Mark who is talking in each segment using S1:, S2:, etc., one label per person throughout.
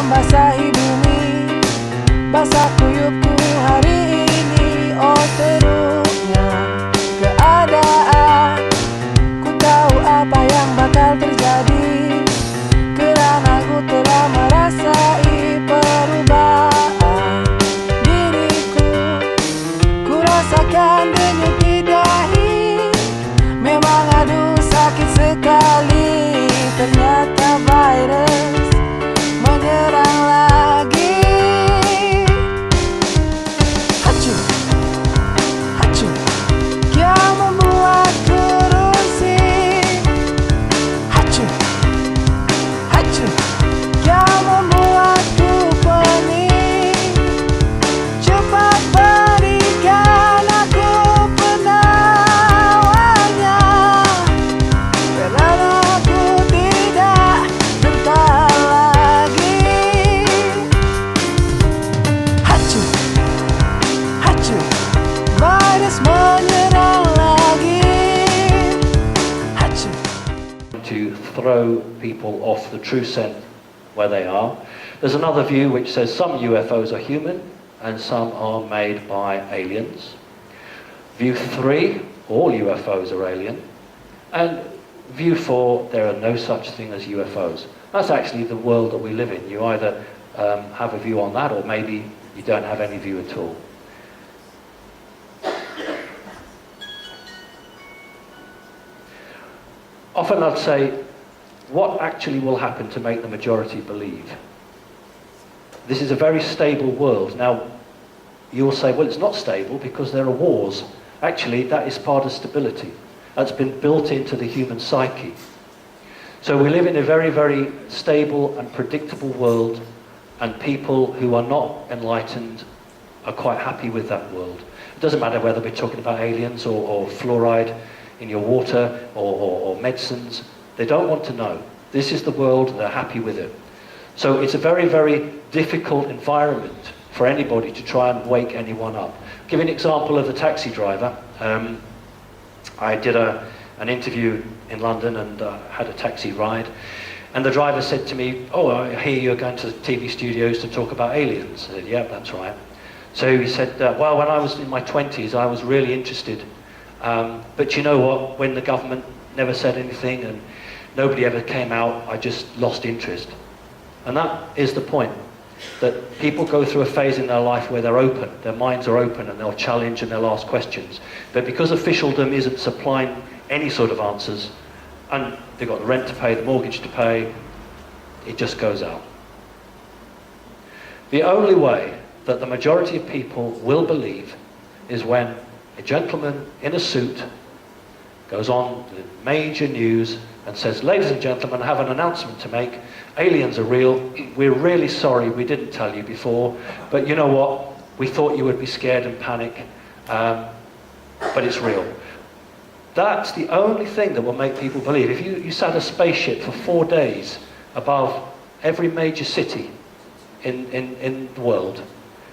S1: membasahi bumi. Basah kuyupku hari ini, oh teruknya keadaan. Ku tahu apa yang bakal terjadi, kerana ku telah merasai perubahan diriku. Ku rasakan denyut di dahi, memang aduh sakit sekali. Ternyata virus menyerang lagi. Hacu, hacu, yang membuatku rusing. Hacu, hacu, yang membuatku pening. Cepat berikan aku penawarnya, kerana aku tidak bertahan lagi. Hacu, hacu, virus menyerang lagi. Hacu.
S2: To throw people off the true scent where they are. There's another view which says some UFOs are human and some are made by aliens. View 3, all UFOs are alien. And view 4, there are no such thing as UFOs. That's actually the world that we live in. You either have a view on that, or maybe you don't have any view at all. Often I'd say, what actually will happen to make the majority believe? This is a very stable world. Now, you'll say, well, it's not stable because there are wars. Actually, that is part of stability. That's been built into the human psyche. So we live in a very, very stable and predictable world, and people who are not enlightened are quite happy with that world. It doesn't matter whether we're talking about aliens or fluoride in your water or medicines. They don't want to know. This is the world, they're happy with it. So it's a very, very difficult environment for anybody to try and wake anyone up. I'll give you an example of the taxi driver. I did an interview in London and had a taxi ride, and the driver said to me, oh, I hear you're going to TV studios to talk about aliens. I said, yeah, that's right. So he said, well, when I was in my 20s, I was really interested. But you know what, when the government never said anything and nobody ever came out, I just lost interest. And that is the point, that people go through a phase in their life where they're open, their minds are open, and they'll challenge and they'll ask questions. But because officialdom isn't supplying any sort of answers, and they've got the rent to pay, the mortgage to pay, it just goes out. The only way that the majority of people will believe is when a gentleman in a suit goes on the major news and says, ladies and gentlemen, I have an announcement to make. Aliens are real. We're really sorry we didn't tell you before, but you know what? We thought you would be scared and panic, but it's real. That's the only thing that will make people believe. If you sat a spaceship for 4 days above every major city in the world,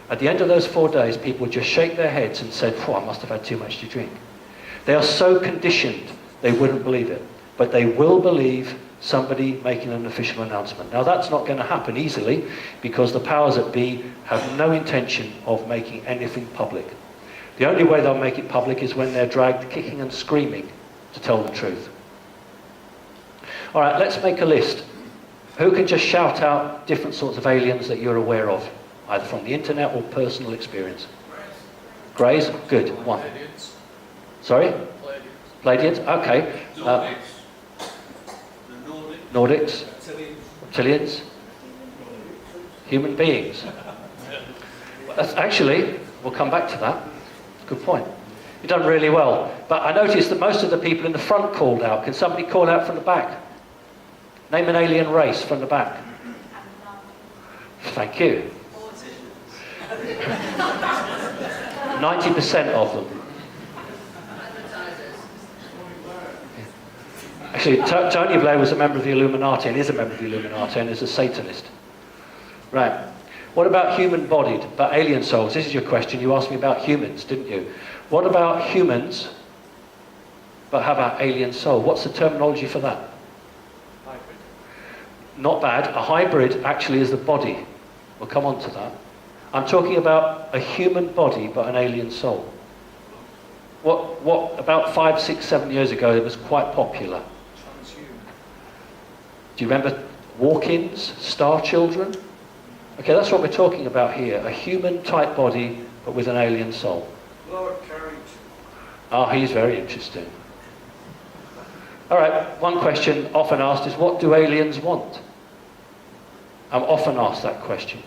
S2: at the end of those 4 days, people would just shake their heads and said, I must have had too much to drink. They are so conditioned, they wouldn't believe it. But they will believe somebody making an official announcement. Now, that's not going to happen easily, because the powers that be have no intention of making anything public. The only way they'll make it public is when they're dragged kicking and screaming to tell the truth. All right, let's make a list. Who can just shout out different sorts of aliens that you're aware of, either from the internet or personal experience? Greys? Good. One.
S3: Pleiadians.
S2: Sorry?
S3: Pleiadians.
S2: Pleiadians? Okay.
S3: Nordics. The
S2: Nordics?
S3: Reptilians.
S2: Reptilians? Human beings? That's actually, we'll come back to that. Good point. You've done really well. But I noticed that most of the people in the front called out. Can somebody call out from the back? Name an alien race from the back. Thank you. 90% of them. Actually, Tony Blair was a member of the Illuminati, and is a member of the Illuminati, and is a Satanist. Right. What about human-bodied, about alien souls? This is your question. You asked me about humans, didn't you? What about humans, but how about alien soul? What's the terminology for that?
S3: Hybrid.
S2: not bad. A hybrid actually is the body. We'll come on to that. I'm talking about a human body but an alien soul. What about 5, 6, 7 years ago it was quite popular. Do you remember walk-ins, star children? Okay, that's what we're talking about here. A human type body but with an alien soul.
S3: Lord Courage.
S2: Oh, he's very interesting. All right, one question often asked is, what do aliens want? I'm often asked that question.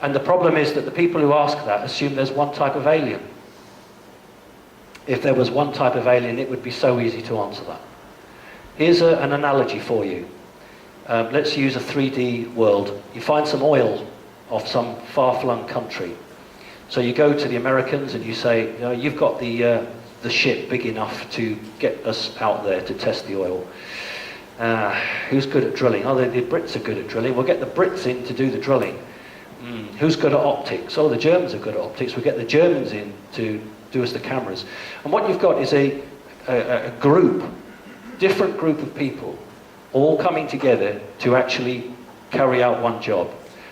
S2: And the problem is that the people who ask that assume there's one type of alien. If there was one type of alien, it would be so easy to answer that. Here's an analogy for you. Let's use a 3D world. You find some oil off some far-flung country. So you go to the Americans and you say, you know, you've got the ship big enough to get us out there to test the oil. Who's good at drilling? Oh, the Brits are good at drilling. We'll get the Brits in to do the drilling. Who's good at optics? Oh, the Germans are good at optics. We'll get the Germans in to do us the cameras. And what you've got is a group, different group of people, all coming together to actually carry out one job.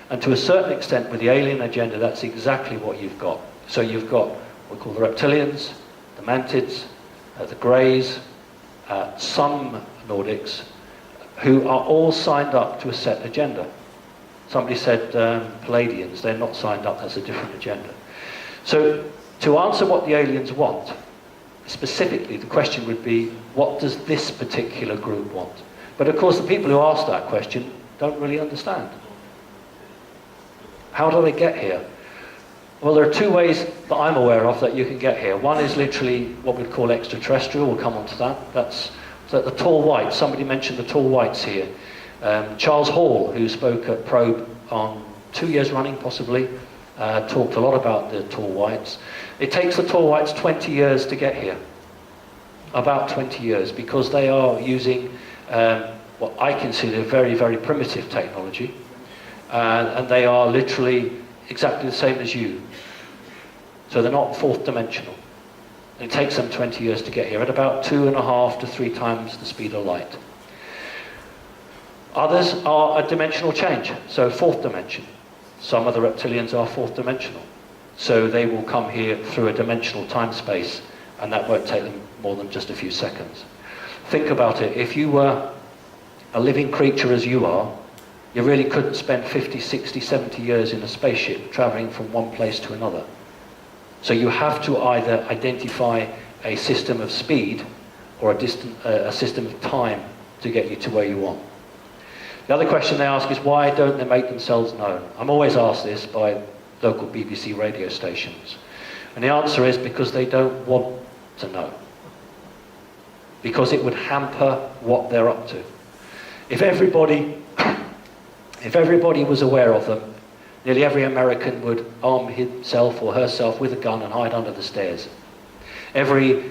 S2: And to a certain extent, with the alien agenda, that's exactly what you've got. So you've got what we call the reptilians, the mantids, the greys, some Nordics, who are all signed up to a set agenda. Somebody said Palladians, they're not signed up, that's a different agenda. So to answer what the aliens want, specifically the question would be, what does this particular group want? But of course the people who ask that question don't really understand. How do they get here? Well, there are two ways that I'm aware of that you can get here. One is literally what we'd call extraterrestrial. We'll come on to that. That's the tall whites. Somebody mentioned the tall whites here. Charles Hall, who spoke at Probe on 2 years running possibly, talked a lot about the tall whites. It takes the tall whites 20 years to get here. About 20 years, because they are using what I consider very, very primitive technology. And they are literally exactly the same as you. So they're not fourth dimensional. It takes them 20 years to get here at about 2.5 to 3 times the speed of light. Others are a dimensional change, so fourth dimension. Some of the reptilians are fourth dimensional. So they will come here through a dimensional time-space, and that won't take them more than just a few seconds. Think about it. If you were a living creature as you are, you really couldn't spend 50, 60, 70 years in a spaceship traveling from one place to another. So you have to either identify a system of speed or a system of time to get you to where you want. The other question they ask is, why don't they make themselves known? I'm always asked this by local BBC radio stations. And the answer is because they don't want to know. Because it would hamper what they're up to. If everybody was aware of them, nearly every American would arm himself or herself with a gun and hide under the stairs. Every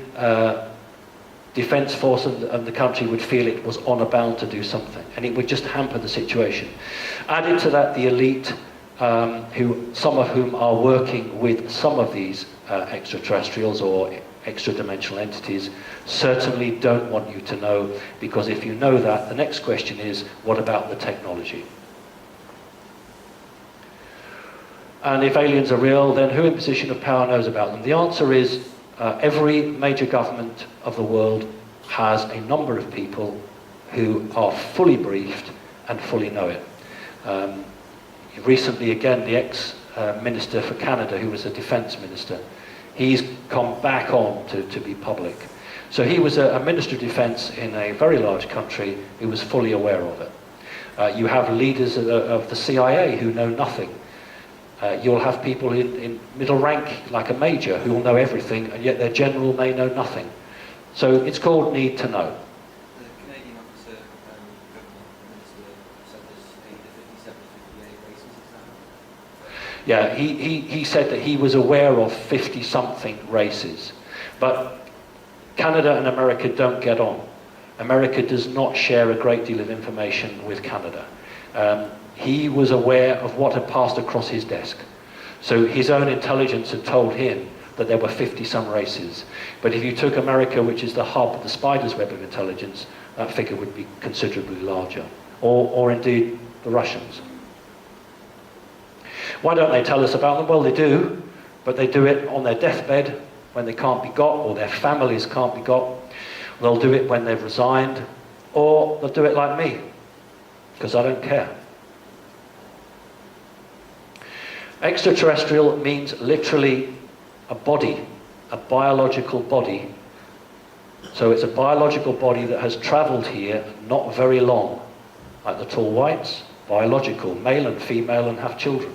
S2: defense force of the country would feel it was honor bound to do something, and it would just hamper the situation. Added to that, the elite, some of whom are working with some of these extraterrestrials or extra-dimensional entities, certainly don't want you to know, because if you know that, the next question is, what about the technology? And if aliens are real, then who in position of power knows about them? The answer is every major government of the world has a number of people who are fully briefed and fully know it. Recently, again, the ex-minister for Canada, who was a defense minister, he's come back on to be public. So he was a minister of defense in a very large country who was fully aware of it. You have leaders of the CIA who know nothing. You'll have people in middle rank, like a major, who will know everything, and yet their general may know nothing. So it's called need to know.
S3: The Canadian officer, government minister, said there's 57, 58 races, is that?
S2: Yeah, he said that he was aware of 50-something races. But Canada and America don't get on. America does not share a great deal of information with Canada. He was aware of what had passed across his desk. So his own intelligence had told him that there were 50-some races. But if you took America, which is the hub, the spider's web of intelligence, that figure would be considerably larger. or indeed the Russians. Why don't they tell us about them? Well, they do, but they do it on their deathbed when they can't be got, or their families can't be got. They'll do it when they've resigned, or they'll do it like me, because I don't care. Extraterrestrial means literally a body, a biological body. So it's a biological body that has travelled here not very long, like the tall whites, biological, male and female, and have children.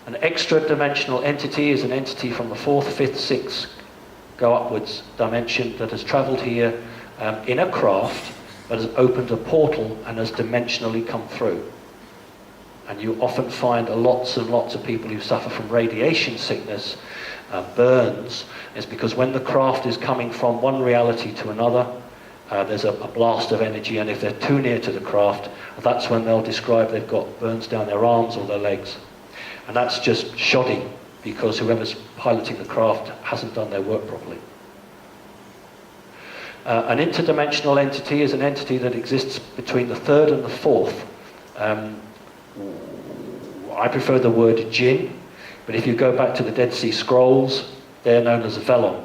S2: An extra-dimensional entity is an entity from the 4th, 5th, 6th, go upwards dimension that has travelled here in a craft, that has opened a portal and has dimensionally come through. And you often find lots and lots of people who suffer from radiation sickness, burns. It's because when the craft is coming from one reality to another, there's a blast of energy, and if they're too near to the craft, that's when they'll describe they've got burns down their arms or their legs. And that's just shoddy, because whoever's piloting the craft hasn't done their work properly. An interdimensional entity is an entity that exists between the 3rd and the 4th. I prefer the word jinn, but if you go back to the Dead Sea Scrolls, they're known as velon.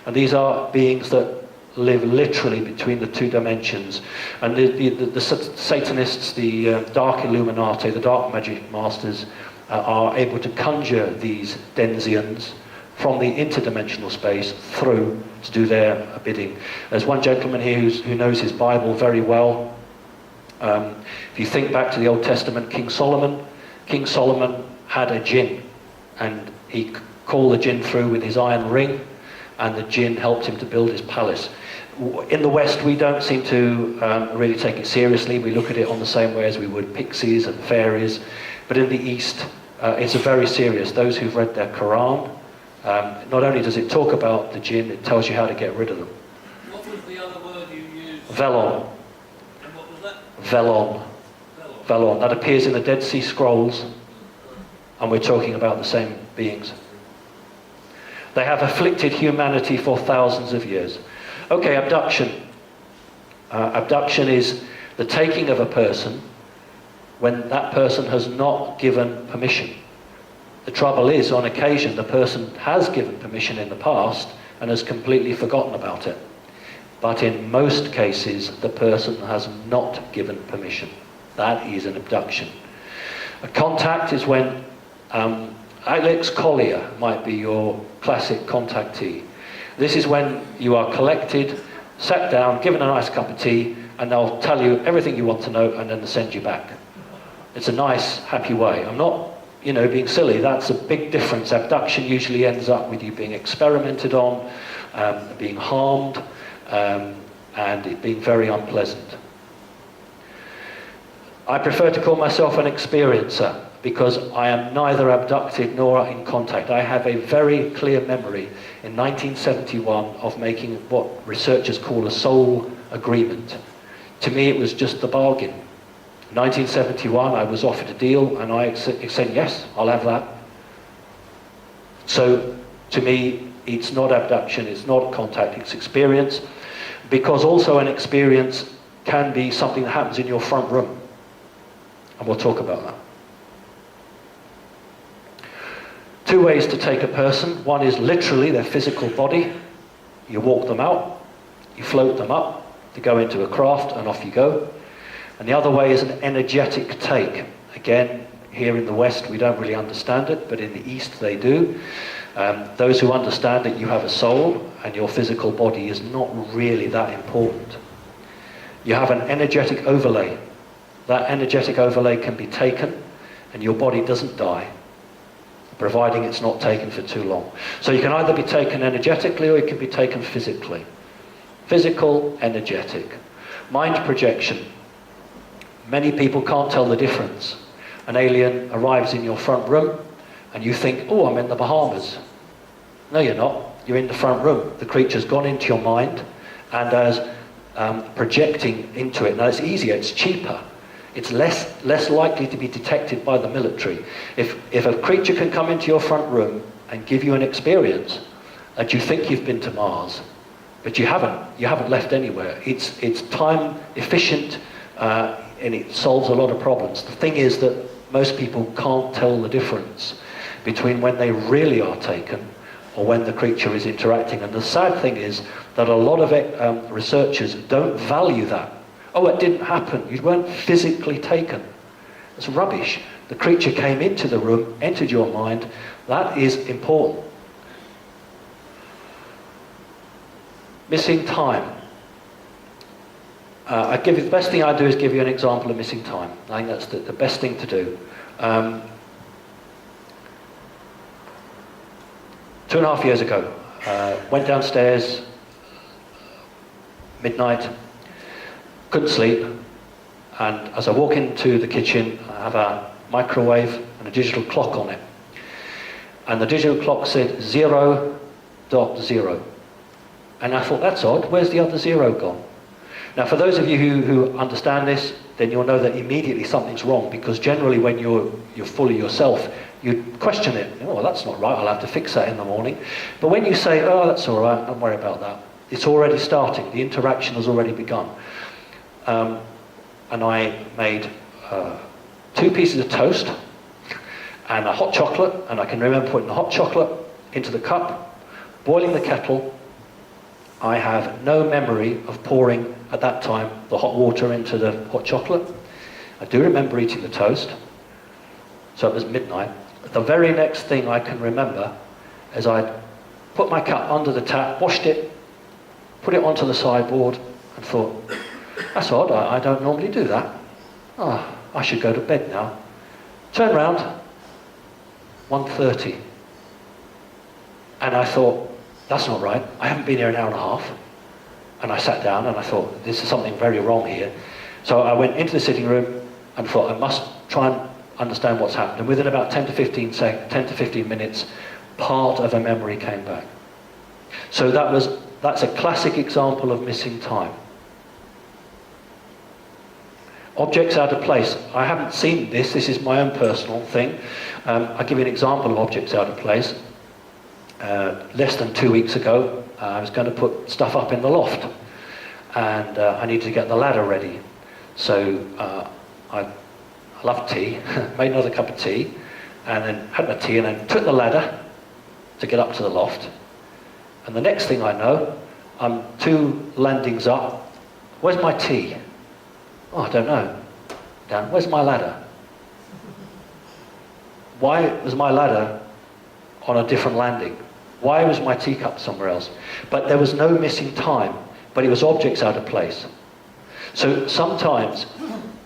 S2: And these are beings that live literally between the two dimensions. And the Satanists, the Dark Illuminati, the Dark Magic Masters, are able to conjure these Denzians from the interdimensional space through to do their bidding. There's one gentleman here who knows his Bible very well. If you think back to the Old Testament, King Solomon had a jinn, and he called the jinn through with his iron ring, and the jinn helped him to build his palace. In the West, we don't seem to really take it seriously. We look at it on the same way as we would pixies and fairies. But in the East, it's very serious. Those who've read their Quran, not only does it talk about the jinn, it tells you how to get rid of them.
S4: What was the other word you used?
S2: Velon.
S4: And what was that?
S2: Velon. Velon. That appears in the Dead Sea Scrolls, and we're talking about the same beings. They have afflicted humanity for thousands of years. Okay, abduction. Abduction is the taking of a person when that person has not given permission. The trouble is, on occasion, the person has given permission in the past and has completely forgotten about it. But in most cases, the person has not given permission. That is an abduction. A contact is when Alex Collier might be your classic contactee. This is when you are collected, sat down, given a nice cup of tea, and they'll tell you everything you want to know, and then they send you back. It's a nice, happy way. I'm not, being silly. That's a big difference. Abduction usually ends up with you being experimented on, being harmed, and it being very unpleasant. I prefer to call myself an experiencer, because I am neither abducted nor in contact. I have a very clear memory in 1971 of making what researchers call a soul agreement. To me, it was just the bargain. In 1971, I was offered a deal, and I said, yes, I'll have that. So, to me, it's not abduction, it's not contact, it's experience, because also an experience can be something that happens in your front room. And we'll talk about that. Two ways to take a person. One is literally their physical body. You walk them out, you float them up to go into a craft, and off you go. And the other way is an energetic take. Again, here in the West we don't really understand it, but in the East they do. Those who understand that you have a soul and your physical body is not really that important. You have an energetic overlay. That energetic overlay can be taken and your body doesn't die, providing it's not taken for too long. So you can either be taken energetically or it can be taken physically. Physical, energetic. Mind projection. Many people can't tell the difference. An alien arrives in your front room and you think, oh, I'm in the Bahamas. No, you're not. You're in the front room. The creature's gone into your mind and as projecting into it. Now it's easier, it's cheaper. It's less likely to be detected by the military. If a creature can come into your front room and give you an experience that you think you've been to Mars, But you haven't left anywhere. It's time efficient, and it solves a lot of problems. The thing is that most people can't tell the difference between when they really are taken or when the creature is interacting. And the sad thing is that a lot of researchers don't value that. Oh, it didn't happen. You weren't physically taken. It's rubbish. The creature came into the room, entered your mind. That is important. Missing time. The best thing I do is give you an example of missing time. I think that's the best thing to do. 2.5 years ago, went downstairs, midnight, couldn't sleep, and as I walk into the kitchen, I have a microwave and a digital clock on it. And the digital clock said 0.0. And I thought, that's odd, where's the other 0 gone? Now, for those of you who understand this, then you'll know that immediately something's wrong, because generally when you're fully yourself, you question it. Oh, that's not right, I'll have to fix that in the morning. But when you say, oh, that's all right, don't worry about that, it's already starting, the interaction has already begun. And I made 2 pieces of toast and a hot chocolate, and I can remember putting the hot chocolate into the cup, boiling the kettle. I have no memory of pouring, at that time, the hot water into the hot chocolate. I do remember eating the toast, so it was midnight. The very next thing I can remember is I put my cup under the tap, washed it, put it onto the sideboard, and thought, that's odd, I don't normally do that. Oh, I should go to bed now. Turn round, 1:30. And I thought, that's not right, I haven't been here an hour and a half. And I sat down and I thought, this is something very wrong here. So I went into the sitting room and thought, I must try and understand what's happened. And within about 10 to 15 minutes, part of a memory came back. So that's a classic example of missing time. Objects out of place. I haven't seen this is my own personal thing. I'll give you an example of objects out of place. Less than 2 weeks ago, I was going to put stuff up in the loft, and I needed to get the ladder ready. So I love tea, made another cup of tea, and then had my tea, and then took the ladder to get up to the loft. And the next thing I know, I'm 2 landings up. Where's my tea? Oh, I don't know. Dan, where's my ladder? Why was my ladder on a different landing? Why was my teacup somewhere else? But there was no missing time, but it was objects out of place. So sometimes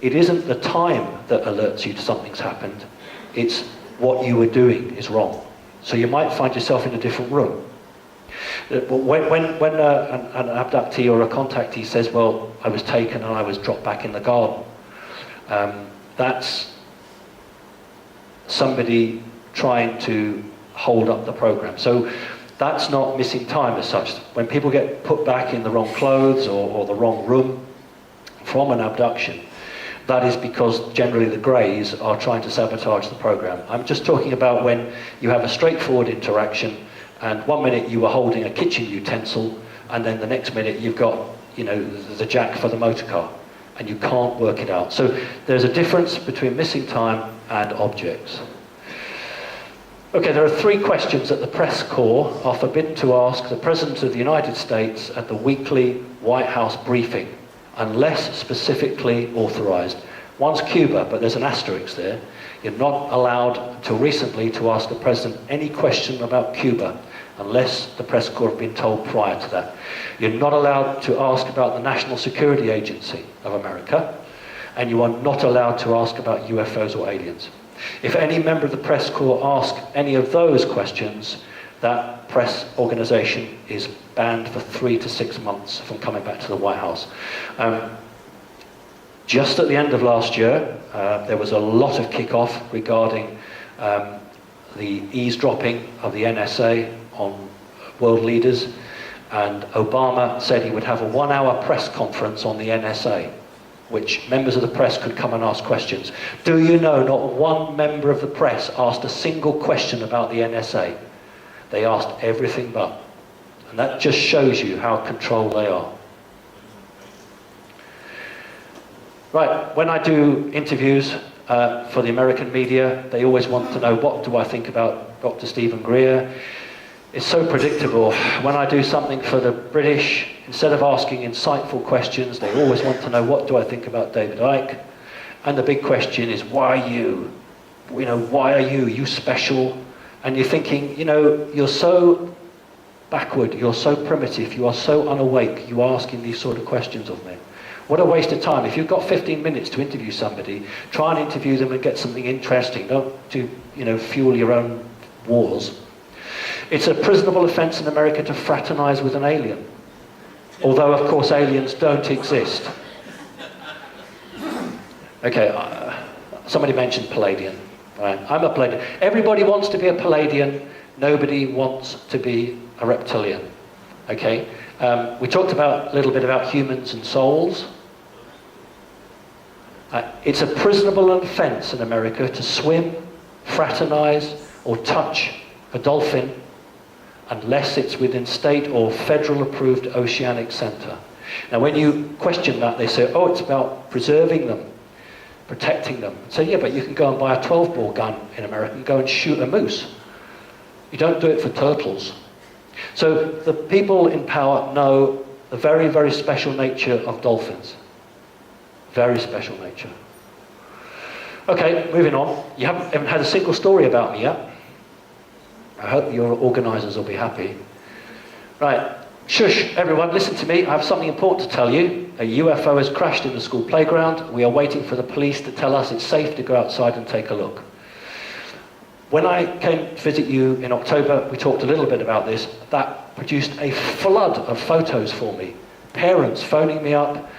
S2: it isn't the time that alerts you to something's happened, it's what you were doing is wrong. So you might find yourself in a different room. When an abductee or a contactee says, well, I was taken and I was dropped back in the garden, that's somebody trying to hold up the program. So that's not missing time as such. When people get put back in the wrong clothes or the wrong room from an abduction, that is because generally the greys are trying to sabotage the program. I'm just talking about when you have a straightforward interaction, and 1 minute you were holding a kitchen utensil, and then the next minute you've got, the jack for the motor car, and you can't work it out. So there's a difference between missing time and objects. Okay, there are 3 questions that the press corps are forbidden to ask the President of the United States at the weekly White House briefing, unless specifically authorized. One's Cuba, but there's an asterisk there. You're not allowed, until recently, to ask the President any question about Cuba, unless the press corps have been told prior to that. You're not allowed to ask about the National Security Agency of America, and you are not allowed to ask about UFOs or aliens. If any member of the press corps asks any of those questions, that press organization is banned for 3 to 6 months from coming back to the White House. Just at the end of last year, there was a lot of kickoff regarding the eavesdropping of the NSA on world leaders, and Obama said he would have a 1-hour press conference on the NSA, which members of the press could come and ask questions. Do you know not one member of the press asked a single question about the NSA? They asked everything but. And that just shows you how controlled they are. Right, when I do interviews for the American media, they always want to know, what do I think about Dr. Stephen Greer? It's so predictable. When I do something for the British, instead of asking insightful questions, they always want to know, what do I think about David Icke? And the big question is, why you? You know, why are you? You special? And you're thinking, you know, you're so backward, you're so primitive, you are so unawake, you are asking these sort of questions of me. What a waste of time. If you've got 15 minutes to interview somebody, try and interview them and get something interesting. Don't do, you know, fuel your own wars. It's a prisonable offence in America to fraternise with an alien. Although, of course, aliens don't exist. Okay, somebody mentioned Palladian. Right? I'm a Palladian. Everybody wants to be a Palladian. Nobody wants to be a reptilian. Okay? We talked a little bit about humans and souls. It's a prisonable offence in America to swim, fraternise, or touch a dolphin unless it's within state or federal approved oceanic centre. Now when you question that, they say, oh, it's about preserving them, protecting them. So yeah, but you can go and buy a 12-bore gun in America and go and shoot a moose. You don't do it for turtles. So the people in power know the very, very special nature of dolphins. Very special nature. Okay, moving on. You haven't had a single story about me yet. I hope your organisers will be happy. Right, shush, everyone, listen to me. I have something important to tell you. A UFO has crashed in the school playground. We are waiting for the police to tell us it's safe to go outside and take a look. When I came to visit you in October, we talked a little bit about this. That produced a flood of photos for me. Parents phoning me up,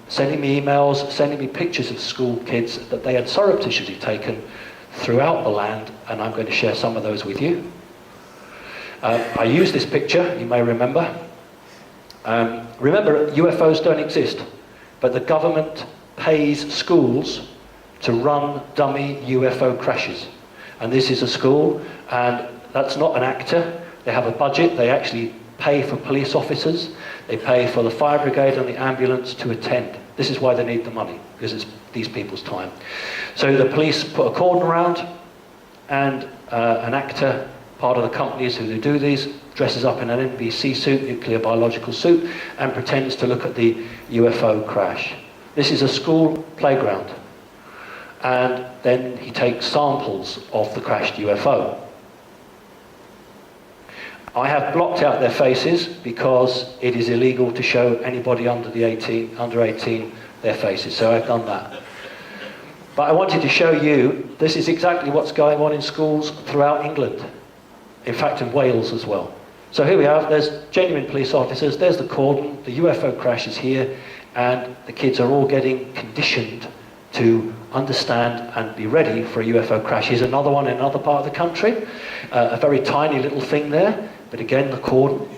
S2: sending me emails, sending me pictures of school kids that they had surreptitiously taken throughout the land, and I'm going to share some of those with you. I used this picture, you may remember. Remember, UFOs don't exist, but the government pays schools to run dummy UFO crashes. And this is a school, and that's not an actor. They have a budget. They actually pay for police officers. They pay for the fire brigade and the ambulance to attend. This is why they need the money, because it's these people's time. So the police put a cordon around, and an actor, part of the companies who do these, dresses up in an NBC suit, nuclear biological suit, and pretends to look at the UFO crash. This is a school playground. And then he takes samples of the crashed UFO. I have blocked out their faces because it is illegal to show anybody under 18 their faces, so I've done that. But I wanted to show you, this is exactly what's going on in schools throughout England. In fact, in Wales as well. So here we are, there's genuine police officers, there's the cordon, the UFO crash is here, and the kids are all getting conditioned to understand and be ready for a UFO crash. Here's another one in another part of the country, a very tiny little thing there, but again the cordon.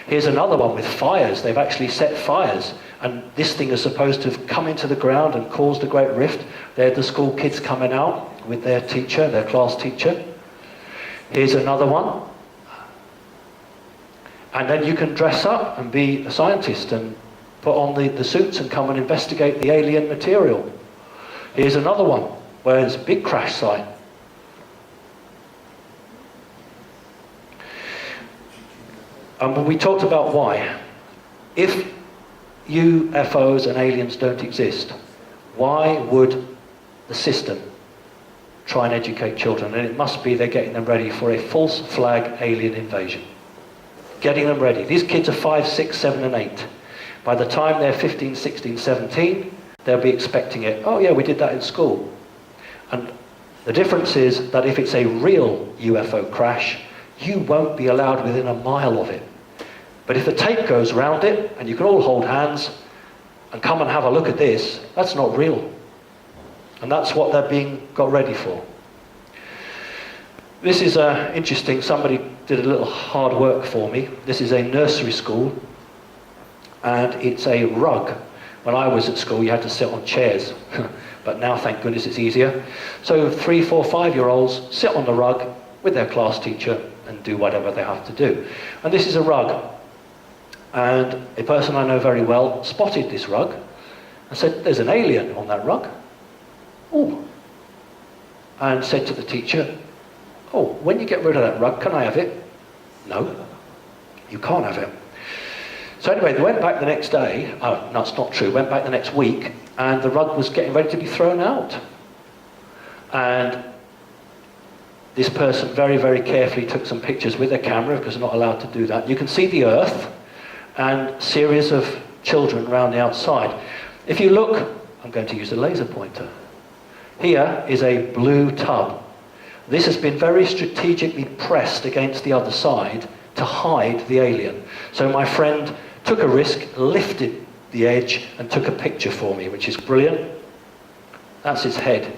S2: Here's another one with fires. They've actually set fires, and this thing is supposed to have come into the ground and caused a great rift. They're the school kids coming out with their teacher, their class teacher. Here's another one. And then you can dress up and be a scientist and put on the suits and come and investigate the alien material. Here's another one where there's a big crash site. And we talked about why. If UFOs and aliens don't exist, why would the system try and educate children? And it must be they're getting them ready for a false flag alien invasion. Getting them ready. These kids are 5, 6, 7 and 8. By the time they're 15, 16, 17, they'll be expecting it. Oh yeah, we did that in school. And the difference is that if it's a real UFO crash, you won't be allowed within a mile of it. But if the tape goes around it, and you can all hold hands and come and have a look at this, that's not real. And that's what they're being got ready for. This is interesting. Somebody did a little hard work for me. This is a nursery school, and it's a rug. When I was at school, you had to sit on chairs, but now, thank goodness, it's easier. So 3, 4, 5-year-olds sit on the rug with their class teacher, and do whatever they have to do. And this is a rug. And a person I know very well spotted this rug and said, there's an alien on that rug. Oh. And said to the teacher, oh, when you get rid of that rug, can I have it? No, you can't have it. So anyway, they went back the next day. Oh, no, it's not true. Went back the next week, and the rug was getting ready to be thrown out. And this person very, very carefully took some pictures with their camera, because they're not allowed to do that. You can see the earth and series of children around the outside. If you look, I'm going to use a laser pointer. Here is a blue tub. This has been very strategically pressed against the other side to hide the alien. So my friend took a risk, lifted the edge, and took a picture for me, which is brilliant. That's its head.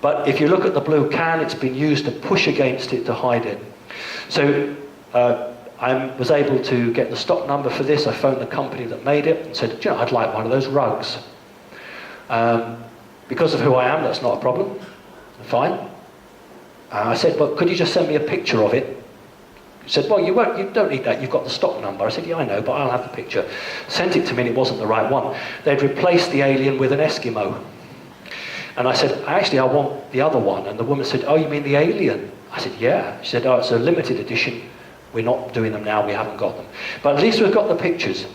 S2: But if you look at the blue can, it's been used to push against it to hide it. So I was able to get the stock number for this. I phoned the company that made it and said, you know, I'd like one of those rugs. Because of who I am, that's not a problem. Fine. I said, well, could you just send me a picture of it? He said, well, you don't need that, you've got the stock number. I said, yeah, I know, but I'll have the picture. Sent it to me and it wasn't the right one. They'd replaced the alien with an Eskimo. And I said, actually, I want the other one. And the woman said, oh, you mean the alien? I said, yeah. She said, oh, it's a limited edition. We're not doing them now, we haven't got them. But at least we've got the pictures.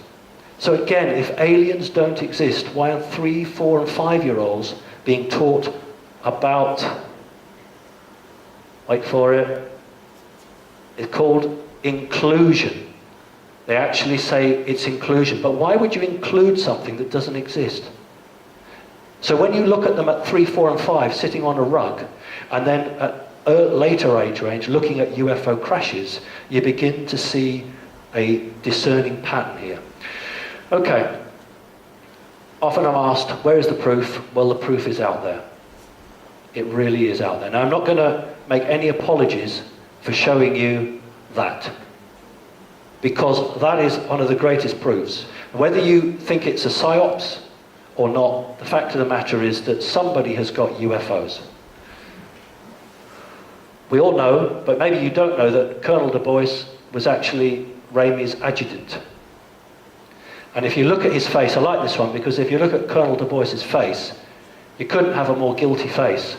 S2: So again, if aliens don't exist, why are 3-, 4-, and 5-year-olds being taught about, wait for it, it's called inclusion. They actually say it's inclusion. But why would you include something that doesn't exist? So when you look at them at 3, 4, and 5 sitting on a rug, and then at a later age range looking at UFO crashes, you begin to see a discerning pattern here. Okay. Often I'm asked, where is the proof? Well, the proof is out there. It really is out there. Now, I'm not going to make any apologies for showing you that, because that is one of the greatest proofs. Whether you think it's a psyops or not, the fact of the matter is that somebody has got UFOs. We all know, but maybe you don't know, that Colonel Du Bois was actually Ramey's adjutant. And if you look at his face, I like this one, because if you look at Colonel Du Bois's face, you couldn't have a more guilty face.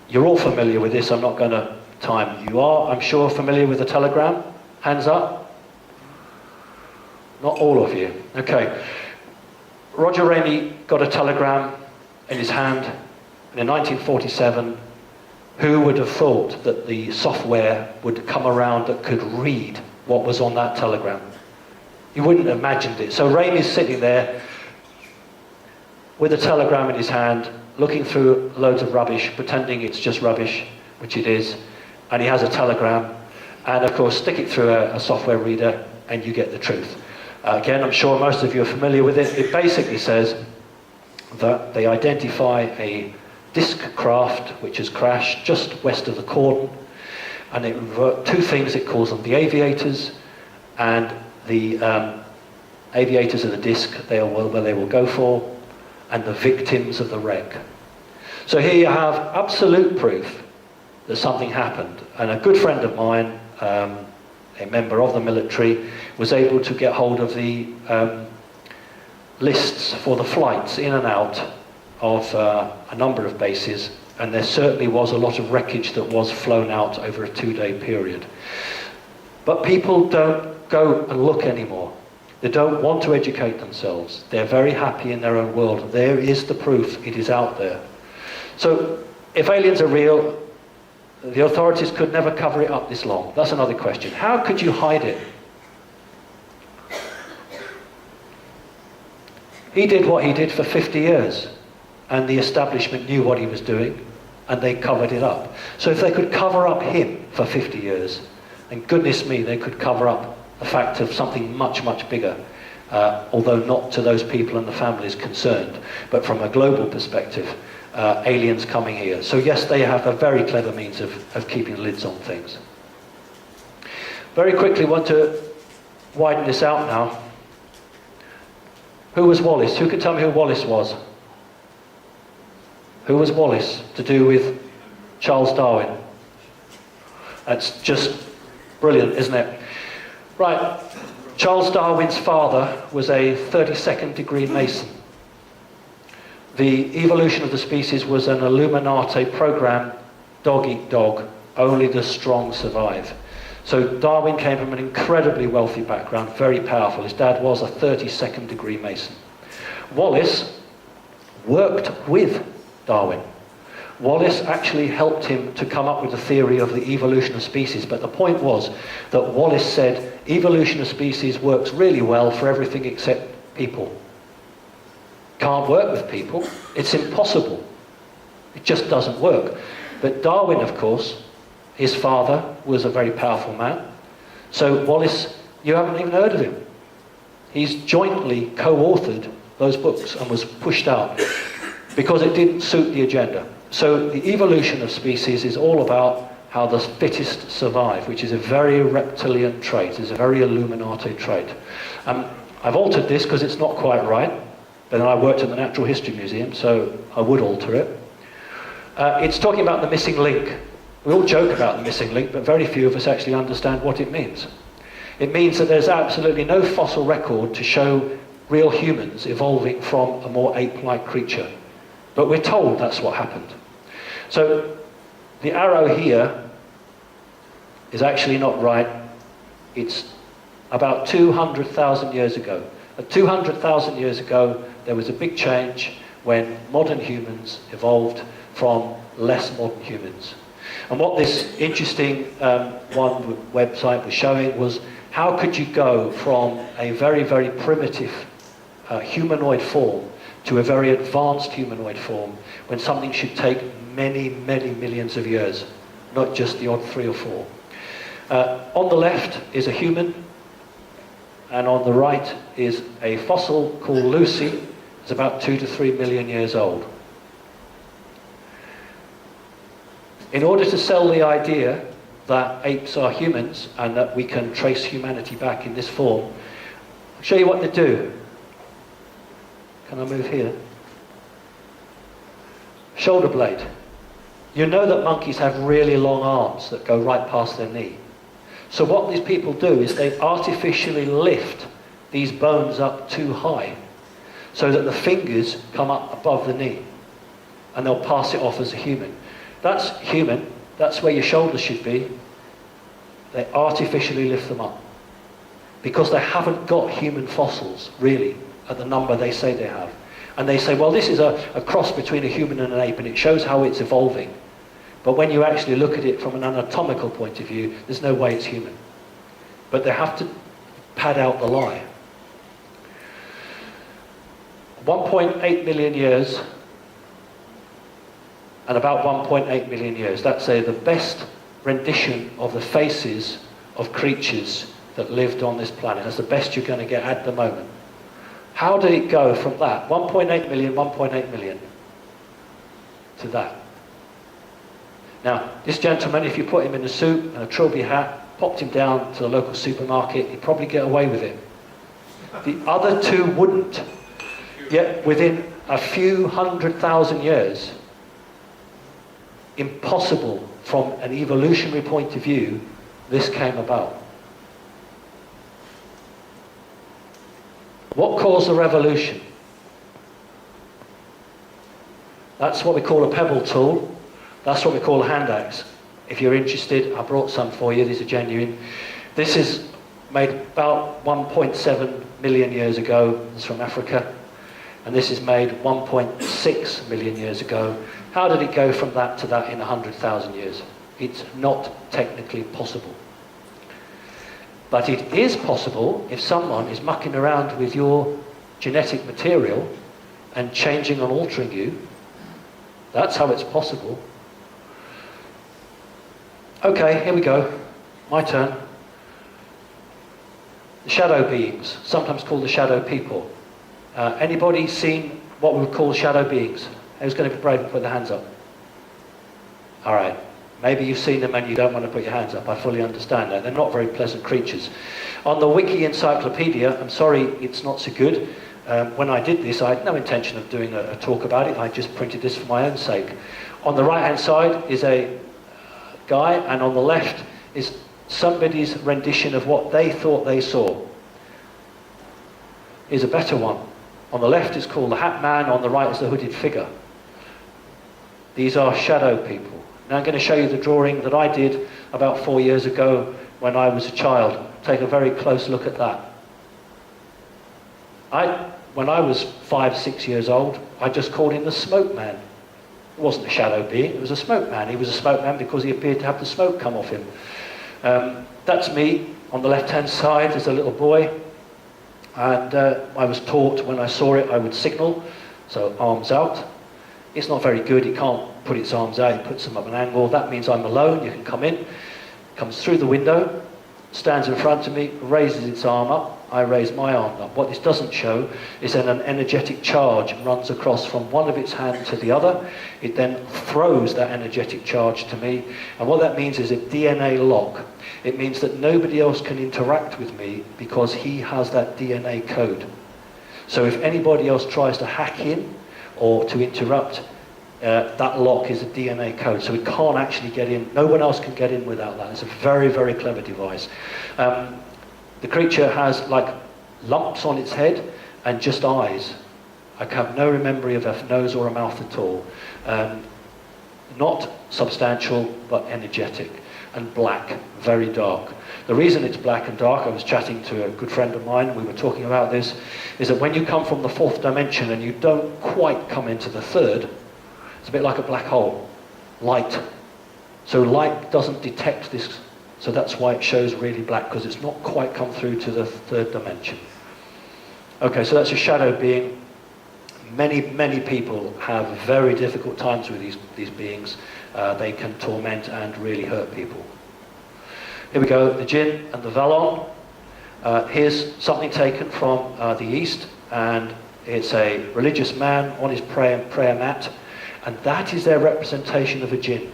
S2: You're all familiar with this, I'm not going to time. You are, I'm sure, familiar with the telegram? Hands up? Not all of you. Okay. Roger Ramey got a telegram in his hand, and in 1947, who would have thought that the software would come around that could read what was on that telegram? You wouldn't have imagined it. So Ramey's sitting there with a telegram in his hand, looking through loads of rubbish, pretending it's just rubbish, which it is, and he has a telegram, and of course stick it through a software reader and you get the truth. Again, I'm sure most of you are familiar with it. It basically says that they identify a disc craft which has crashed just west of the cordon, and it two things. It calls them the aviators, and the aviators of the disc, they are where they will go for, and the victims of the wreck. So here you have absolute proof that something happened, and a good friend of mine, a member of the military, was able to get hold of the lists for the flights in and out of a number of bases, and there certainly was a lot of wreckage that was flown out over a 2-day period. But people don't go and look anymore. They don't want to educate themselves. They're very happy in their own world. There is the proof. It is out there. So if aliens are real, the authorities could never cover it up this long. That's another question. How could you hide it? He did what he did for 50 years, and the establishment knew what he was doing, and they covered it up. So if they could cover up him for 50 years, then goodness me, they could cover up the fact of something much, much bigger, although not to those people and the families concerned, but from a global perspective, aliens coming here. So yes, they have a very clever means of keeping lids on things. Very quickly, want to widen this out now. Who was Wallace? Who can tell me who Wallace was? Who was Wallace to do with Charles Darwin? That's just brilliant, isn't it? Right, Charles Darwin's father was a 32nd degree Mason. The evolution of the species was an Illuminati program, dog eat dog, only the strong survive. So Darwin came from an incredibly wealthy background, very powerful. His dad was a 32nd degree Mason. Wallace worked with Darwin. Wallace actually helped him to come up with the theory of the evolution of species, but the point was that Wallace said evolution of species works really well for everything except people. Can't work with people, it's impossible. It just doesn't work. But Darwin, of course, his father was a very powerful man. So Wallace, you haven't even heard of him. He's jointly co-authored those books and was pushed out because it didn't suit the agenda. So the evolution of species is all about how the fittest survive, which is a very reptilian trait, is a very Illuminati trait. I've altered this because it's not quite right, but then I worked at the Natural History Museum, so I would alter it. It's talking about the missing link. We all joke about the missing link, but very few of us actually understand what it means. It means that there's absolutely no fossil record to show real humans evolving from a more ape-like creature. But we're told that's what happened. So the arrow here is actually not right. It's about 200,000 years ago. At 200,000 years ago, there was a big change when modern humans evolved from less modern humans. And what this interesting one website was showing was how could you go from a very, very primitive humanoid form to a very advanced humanoid form when something should take many, many millions of years, not just the odd 3 or 4. On the left is a human, and on the right is a fossil called Lucy. It's about 2 to 3 million years old. In order to sell the idea that apes are humans and that we can trace humanity back in this form, I'll show you what they do. Can I move here? Shoulder blade. You know that monkeys have really long arms that go right past their knee. So what these people do is they artificially lift these bones up too high so that the fingers come up above the knee, and they'll pass it off as a human. That's human, that's where your shoulders should be. They artificially lift them up because they haven't got human fossils, really, at the number they say they have. And they say, well, this is a cross between a human and an ape, and it shows how it's evolving. But when you actually look at it from an anatomical point of view, there's no way it's human. But they have to pad out the lie. 1.8 million years and about 1.8 million years. That's the best rendition of the faces of creatures that lived on this planet. That's the best you're going to get at the moment. How did it go from that, 1.8 million, 1.8 million, to that? Now, this gentleman, if you put him in a suit and a trilby hat, popped him down to the local supermarket, he'd probably get away with it. The other two wouldn't. Yet within a few 100,000 years, impossible from an evolutionary point of view, this came about. What caused the revolution? That's what we call a pebble tool. That's what we call a hand axe. If you're interested, I brought some for you. These are genuine. This is made about 1.7 million years ago. It's from Africa. And this is made 1.6 million years ago. How did it go from that to that in 100,000 years? It's not technically possible. But it is possible if someone is mucking around with your genetic material and changing and altering you. That's how it's possible. Okay, here we go. My turn. The shadow beings, sometimes called the shadow people. Anybody seen what we would call shadow beings? Who's going to be brave and put their hands up? All right. Maybe you've seen them and you don't want to put your hands up. I fully understand that. They're not very pleasant creatures. On the Wiki Encyclopedia, I'm sorry it's not so good. When I did this, I had no intention of doing a talk about it. I just printed this for my own sake. On the right-hand side is a guy, and on the left is somebody's rendition of what they thought they saw. Here's a better one. On the left is called the Hat Man, on the right is the hooded figure. These are shadow people. Now I'm going to show you the drawing that I did about 4 years ago when I was a child. Take a very close look at that. When I was 5, 6 years old, I just called him the Smoke Man. It wasn't a shadow being, it was a smoke man. He was a smoke man because he appeared to have the smoke come off him. That's me. On the left-hand side is a little boy. And I was taught when I saw it, I would signal, so arms out. It's not very good, it can't put its arms out, it puts them up an angle. That means I'm alone, you can come in. Comes through the window, stands in front of me, raises its arm up, I raise my arm up. What this doesn't show is then an energetic charge runs across from one of its hands to the other. It then throws that energetic charge to me, and what that means is a DNA lock. It means that nobody else can interact with me because he has that DNA code. So if anybody else tries to hack in or to interrupt, that lock is a DNA code, so it can't actually get in. No one else can get in without that. It's a very, very clever device. The creature has like lumps on its head and just eyes. I have no memory of a nose or a mouth at all. Not substantial, but energetic. And black, very dark. The reason it's black and dark, I was chatting to a good friend of mine, and we were talking about this, is that when you come from the fourth dimension and you don't quite come into the third, it's a bit like a black hole, light. So light doesn't detect this, so that's why it shows really black, because it's not quite come through to the third dimension. Okay, so that's a shadow being. Many, many people have very difficult times with these beings. They can torment and really hurt people. Here we go, the jinn and the Valon. Here's something taken from the East, and it's a religious man on his prayer mat, and that is their representation of a jinn.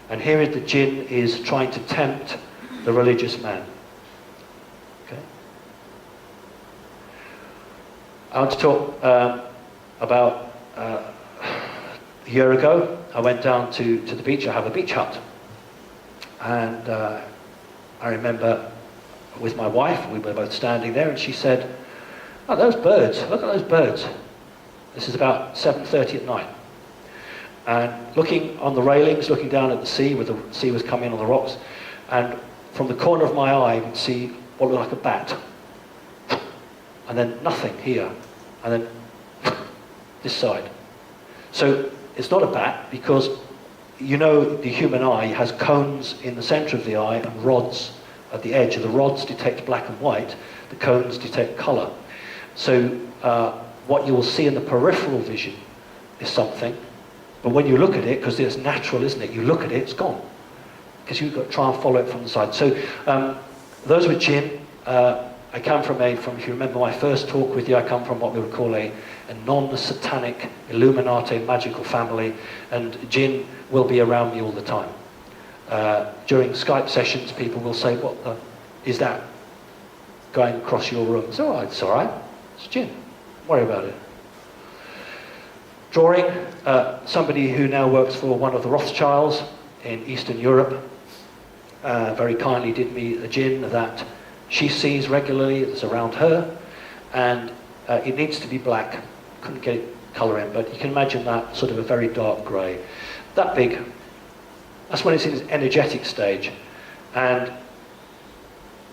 S2: And here is the jinn is trying to tempt the religious man. Okay. I want to talk about a year ago. I went down to the beach. I have a beach hut, and I remember with my wife, we were both standing there, and she said, "Oh, those birds! Look at those birds." This is about 7:30 at night, and looking on the railings, looking down at the sea, where the sea was coming on the rocks, and from the corner of my eye, I could see what looked like a bat, and then nothing here, and then this side. So it's not a bat, because you know the human eye has cones in the center of the eye and rods at the edge. The rods detect black and white, the cones detect color. So what you will see in the peripheral vision is something, but when you look at it, because it's natural, isn't it? You look at it, it's gone, because you've got to try and follow it from the side. So those were jinn. I come from if you remember my first talk with you, I come from what we would call a non-satanic, Illuminati, magical family, and jinn will be around me all the time. During Skype sessions, people will say, "What is that going across your room?" So, "Oh, it's all right, it's jinn, don't worry about it." Drawing, somebody who now works for one of the Rothschilds in Eastern Europe, very kindly did me a jinn that she sees regularly, that's around her, and it needs to be black. Couldn't get colour in, but you can imagine that sort of a very dark grey. That big, that's when it's in its energetic stage. And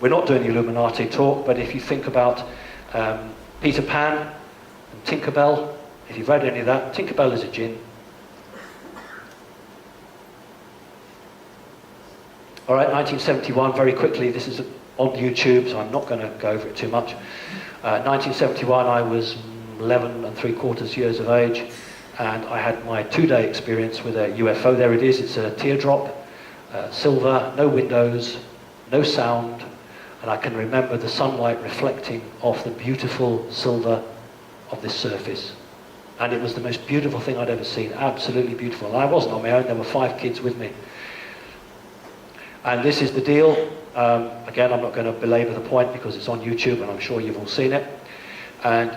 S2: we're not doing the Illuminati talk, but if you think about Peter Pan and Tinkerbell, if you've read any of that, Tinkerbell is a jinn. All right, 1971, very quickly, this is on YouTube, so I'm not going to go over it too much. 1971, I was 11 3/4 years of age, and I had my 2-day experience with a UFO. There it is, it's a teardrop, silver, no windows, no sound, and I can remember the sunlight reflecting off the beautiful silver of this surface. And it was the most beautiful thing I'd ever seen, absolutely beautiful. And I wasn't on my own, there were 5 kids with me. And this is the deal. Again, I'm not going to belabor the point because it's on YouTube and I'm sure you've all seen it. And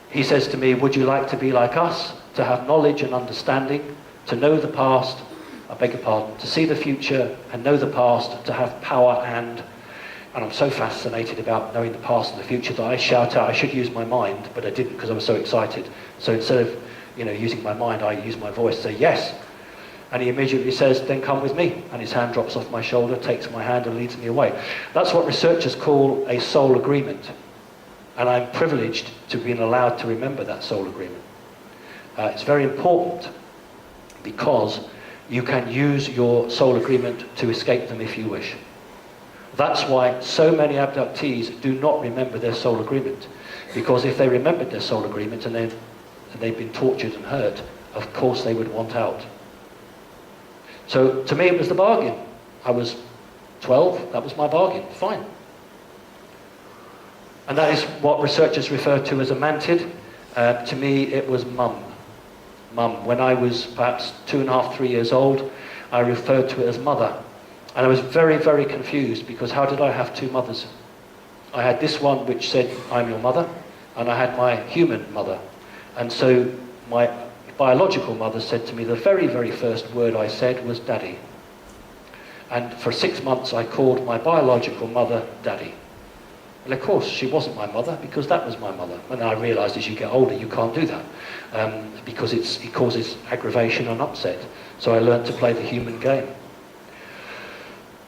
S2: he says to me, "Would you like to be like us, to have knowledge and understanding, to know the past I beg your pardon, to see the future and know the past, to have power and I'm so fascinated about knowing the past and the future that I shout out, I should use my mind, but I didn't because I was so excited. So instead of, using my mind, I use my voice, say yes. And he immediately says, then come with me. And his hand drops off my shoulder, takes my hand and leads me away. That's what researchers call a soul agreement. And I'm privileged to be allowed to remember that soul agreement. It's very important because you can use your soul agreement to escape them if you wish. That's why so many abductees do not remember their soul agreement. Because if they remembered their soul agreement and they've been tortured and hurt, of course they would want out. So to me it was the bargain. I was 12, that was my bargain, fine. And that is what researchers refer to as a mantid. To me it was mum. Mum. When I was perhaps 2.5, 3 years old, I referred to it as mother. And I was very, very confused because how did I have two mothers? I had this one which said, I'm your mother, and I had my human mother. And so my biological mother said to me, the very, very first word I said was daddy. And for 6 months I called my biological mother daddy. And of course she wasn't my mother because that was my mother. And I realised as you get older you can't do that because it causes aggravation and upset. So I learned to play the human game.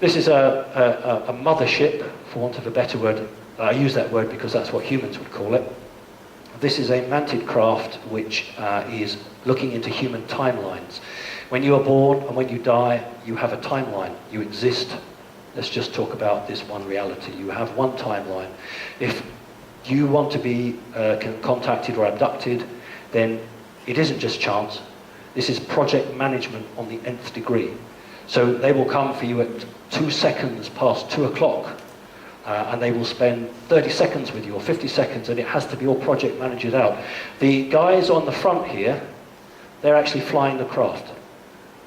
S2: This is a mothership, for want of a better word. I use that word because that's what humans would call it. This is a mantid craft which is looking into human timelines. When you are born and when you die, you have a timeline. You exist. Let's just talk about this one reality. You have one timeline. If you want to be contacted or abducted, then it isn't just chance. This is project management on the nth degree. So they will come for you at 2 seconds past 2 o'clock, and they will spend 30 seconds with you, or 50 seconds, and it has to be all project managed out. The guys on the front here, they're actually flying the craft.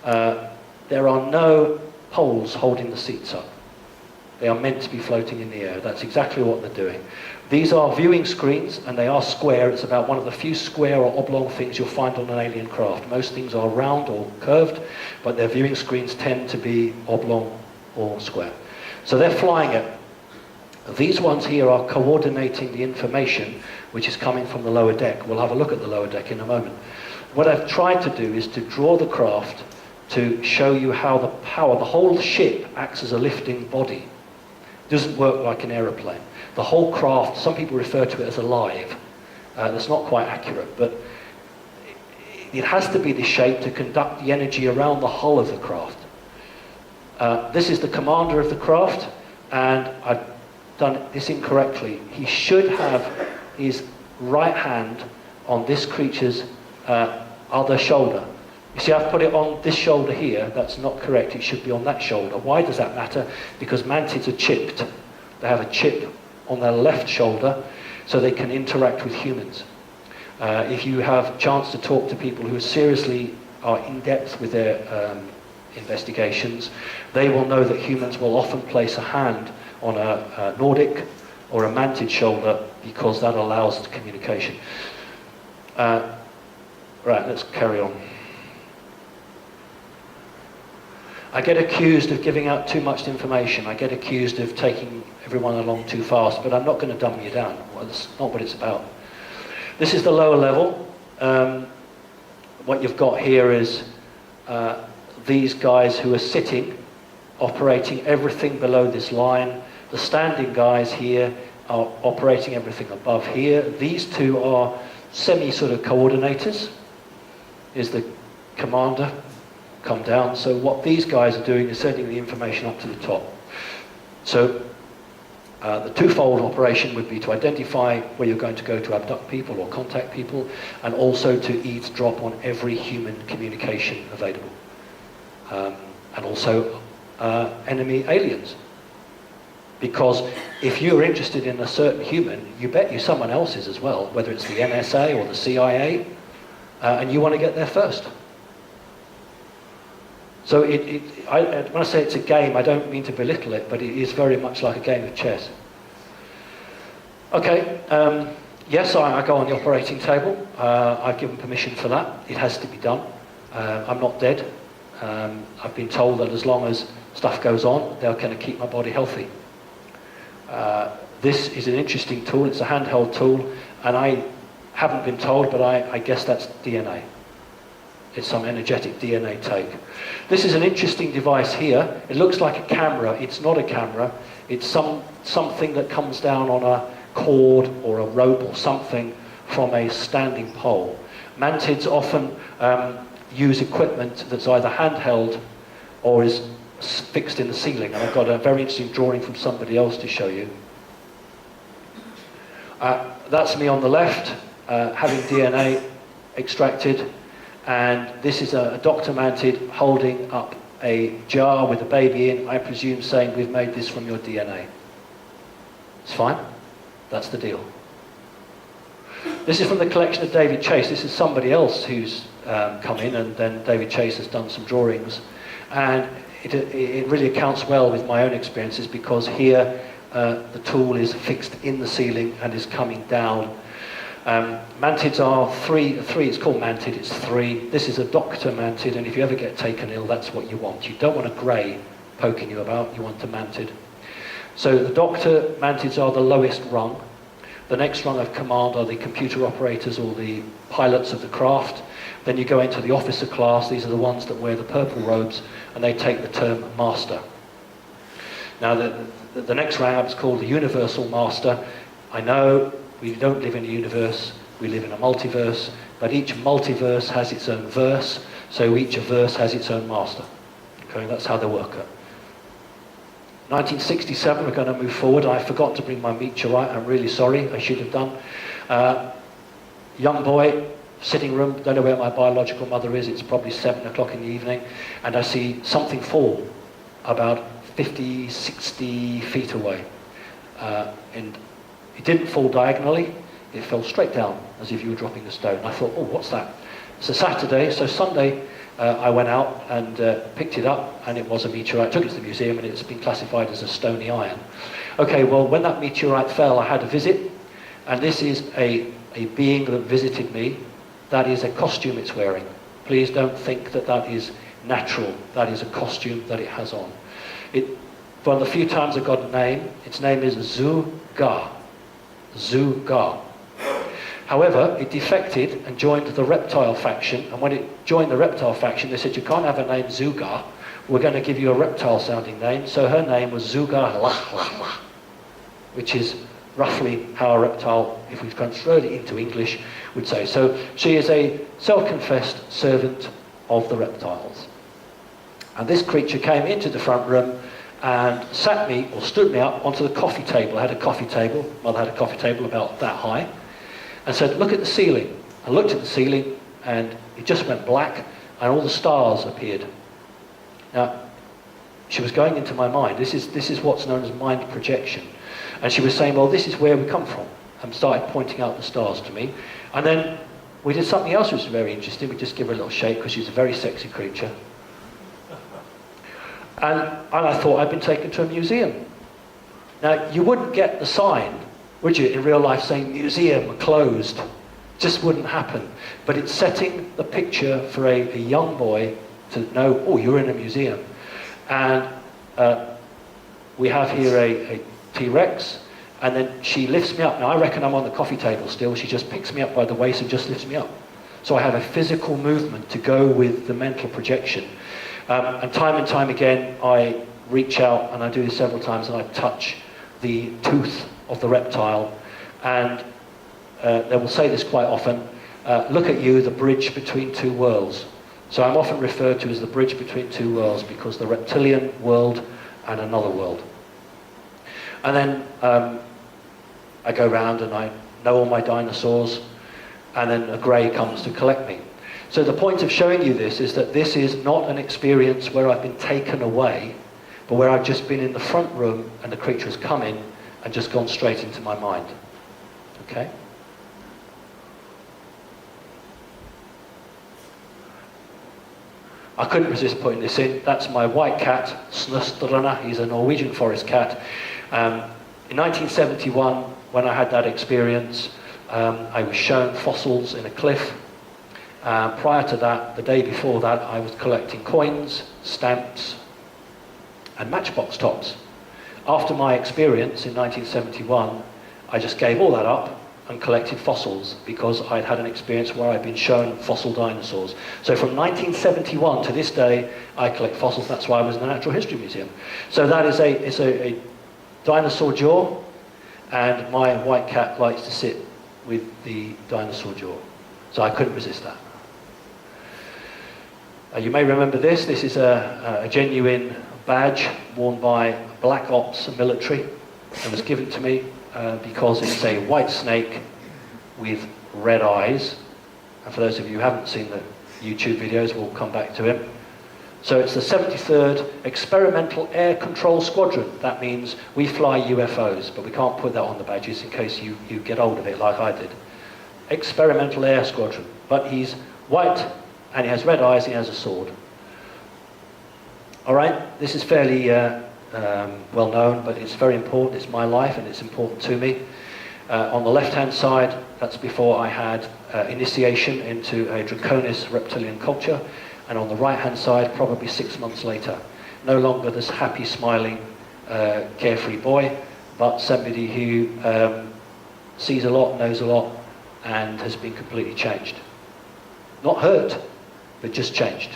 S2: There are no poles holding the seats up. They are meant to be floating in the air. That's exactly what they're doing. These are viewing screens, and they are square. It's about one of the few square or oblong things you'll find on an alien craft. Most things are round or curved, but their viewing screens tend to be oblong or square. So they're flying it. These ones here are coordinating the information which is coming from the lower deck. We'll have a look at the lower deck in a moment. What I've tried to do is to draw the craft to show you how the power, the whole ship acts as a lifting body. It doesn't work like an aeroplane. The whole craft, some people refer to it as alive. That's not quite accurate, but it has to be the shape to conduct the energy around the hull of the craft. This is the commander of the craft, and I've done this incorrectly. He should have his right hand on this creature's other shoulder. You see, I've put it on this shoulder here. That's not correct. It should be on that shoulder. Why does that matter? Because mantids are chipped. They have a chip on their left shoulder so they can interact with humans. If you have a chance to talk to people who seriously are in depth with their investigations, they will know that humans will often place a hand on a Nordic or a mantid shoulder because that allows communication. Right, let's carry on. I get accused of giving out too much information. I get accused of taking everyone along too fast, but I'm not going to dumb you down. Well, that's not what it's about. This is the lower level. What you've got here is these guys who are sitting, operating everything below this line. The standing guys here are operating everything above here. These two are sort of coordinators. Is the commander. Come down. So what these guys are doing is sending the information up to the top. So the twofold operation would be to identify where you're going to go to abduct people or contact people, and also to eavesdrop on every human communication available. And also enemy aliens. Because if you're interested in a certain human, you bet you someone else is as well, whether it's the NSA or the CIA, and you want to get there first. So when I say it's a game, I don't mean to belittle it, but it is very much like a game of chess. Okay, yes, I go on the operating table. I've given permission for that. It has to be done. I'm not dead. I've been told that as long as stuff goes on, they're going to keep my body healthy. This is an interesting tool. It's a handheld tool, and I haven't been told, but I guess that's DNA. It's some energetic DNA take. This is an interesting device here. It looks like a camera. It's not a camera. It's something that comes down on a cord or a rope or something from a standing pole. Mantids often use equipment that's either handheld or is fixed in the ceiling. And I've got a very interesting drawing from somebody else to show you. That's me on the left, having DNA extracted. And this is a doctor mantid holding up a jar with a baby in, I presume saying, we've made this from your DNA. It's fine. That's the deal. This is from the collection of David Chase. This is somebody else who's come in, and then David Chase has done some drawings. And it really accounts well with my own experiences, because here the tool is fixed in the ceiling and is coming down. Mantids are three, it's called mantid, it's three. This is a doctor mantid, and if you ever get taken ill, that's what you want. You don't want a grey poking you about, you want a mantid. So the doctor mantids are the lowest rung. The next rung of command are the computer operators or the pilots of the craft. Then you go into the officer class. These are the ones that wear the purple robes, and they take the term master. Now the next rank up is called the universal master. I know we don't live in a universe, we live in a multiverse, but each multiverse has its own verse, so each verse has its own master. Okay, that's how they work it. 1967, we're going to move forward. I forgot to bring my meteorite, I'm really sorry, I should have done. Young boy, sitting room, don't know where my biological mother is, it's probably 7 o'clock in the evening, and I see something fall about 50, 60 feet away. And it didn't fall diagonally, it fell straight down, as if you were dropping a stone. I thought, oh, what's that? It's a Saturday, so Sunday I went out and picked it up, and it was a meteorite. Took it to the museum, and it's been classified as a stony iron. Okay, well, when that meteorite fell, I had a visit, and this is a being that visited me. That is a costume it's wearing. Please don't think that that is natural. That is a costume that it has on. One of the few times I got a name, its name is Zu-Ga. Zu-Ga. However, it defected and joined the reptile faction, and when it joined the reptile faction, they said, you can't have a name Zu-Ga, we're going to give you a reptile-sounding name, so her name was Zu-Ga La, which is roughly how a reptile, if we've transferred it into English, would say. So she is a self-confessed servant of the reptiles. And this creature came into the front room and sat me, or stood me up onto the coffee table. I had a coffee table, mother had a coffee table about that high, and said, look at the ceiling. I looked at the ceiling, and it just went black, and all the stars appeared. Now, she was going into my mind. This is what's known as mind projection. And she was saying, well, this is where we come from, and started pointing out the stars to me. And then we did something else which was very interesting. We just give her a little shake, because she's a very sexy creature. And I thought I'd been taken to a museum. Now, you wouldn't get the sign, would you, in real life saying museum closed. Just wouldn't happen. But it's setting the picture for a young boy to know, oh, you're in a museum. And we have here a T-Rex, and then she lifts me up. Now, I reckon I'm on the coffee table still. She just picks me up by the waist and just lifts me up. So I have a physical movement to go with the mental projection. And time again, I reach out, and I do this several times, and I touch the tooth of the reptile. And they will say this quite often, look at you, the bridge between two worlds. So I'm often referred to as the bridge between two worlds, because the reptilian world and another world. And then I go round and I know all my dinosaurs, and then a grey comes to collect me. So the point of showing you this is that this is not an experience where I've been taken away, but where I've just been in the front room and the creature has come in and just gone straight into my mind. Okay? I couldn't resist putting this in. That's my white cat, Snøstrana. He's a Norwegian forest cat. In 1971, when I had that experience, I was shown fossils in a cliff. Prior to that, the day before that, I was collecting coins, stamps, and matchbox tops. After my experience in 1971, I just gave all that up and collected fossils because I'd had an experience where I'd been shown fossil dinosaurs. So from 1971 to this day, I collect fossils. That's why I was in the Natural History Museum. So that is a dinosaur jaw, and my white cat likes to sit with the dinosaur jaw. So I couldn't resist that. You may remember this. This is a genuine badge worn by Black Ops military. It was given to me because it's a white snake with red eyes. And for those of you who haven't seen the YouTube videos, we'll come back to him. So it's the 73rd Experimental Air Control Squadron. That means we fly UFOs, but we can't put that on the badges in case you get hold of it like I did. Experimental Air Squadron. But he's white, and he has red eyes, and he has a sword. All right, this is fairly well known, but it's very important. It's my life, and it's important to me. On the left-hand side, that's before I had initiation into a draconis reptilian culture. And on the right-hand side, probably 6 months later, no longer this happy, smiling, carefree boy, but somebody who sees a lot, knows a lot, and has been completely changed. Not hurt, but just changed.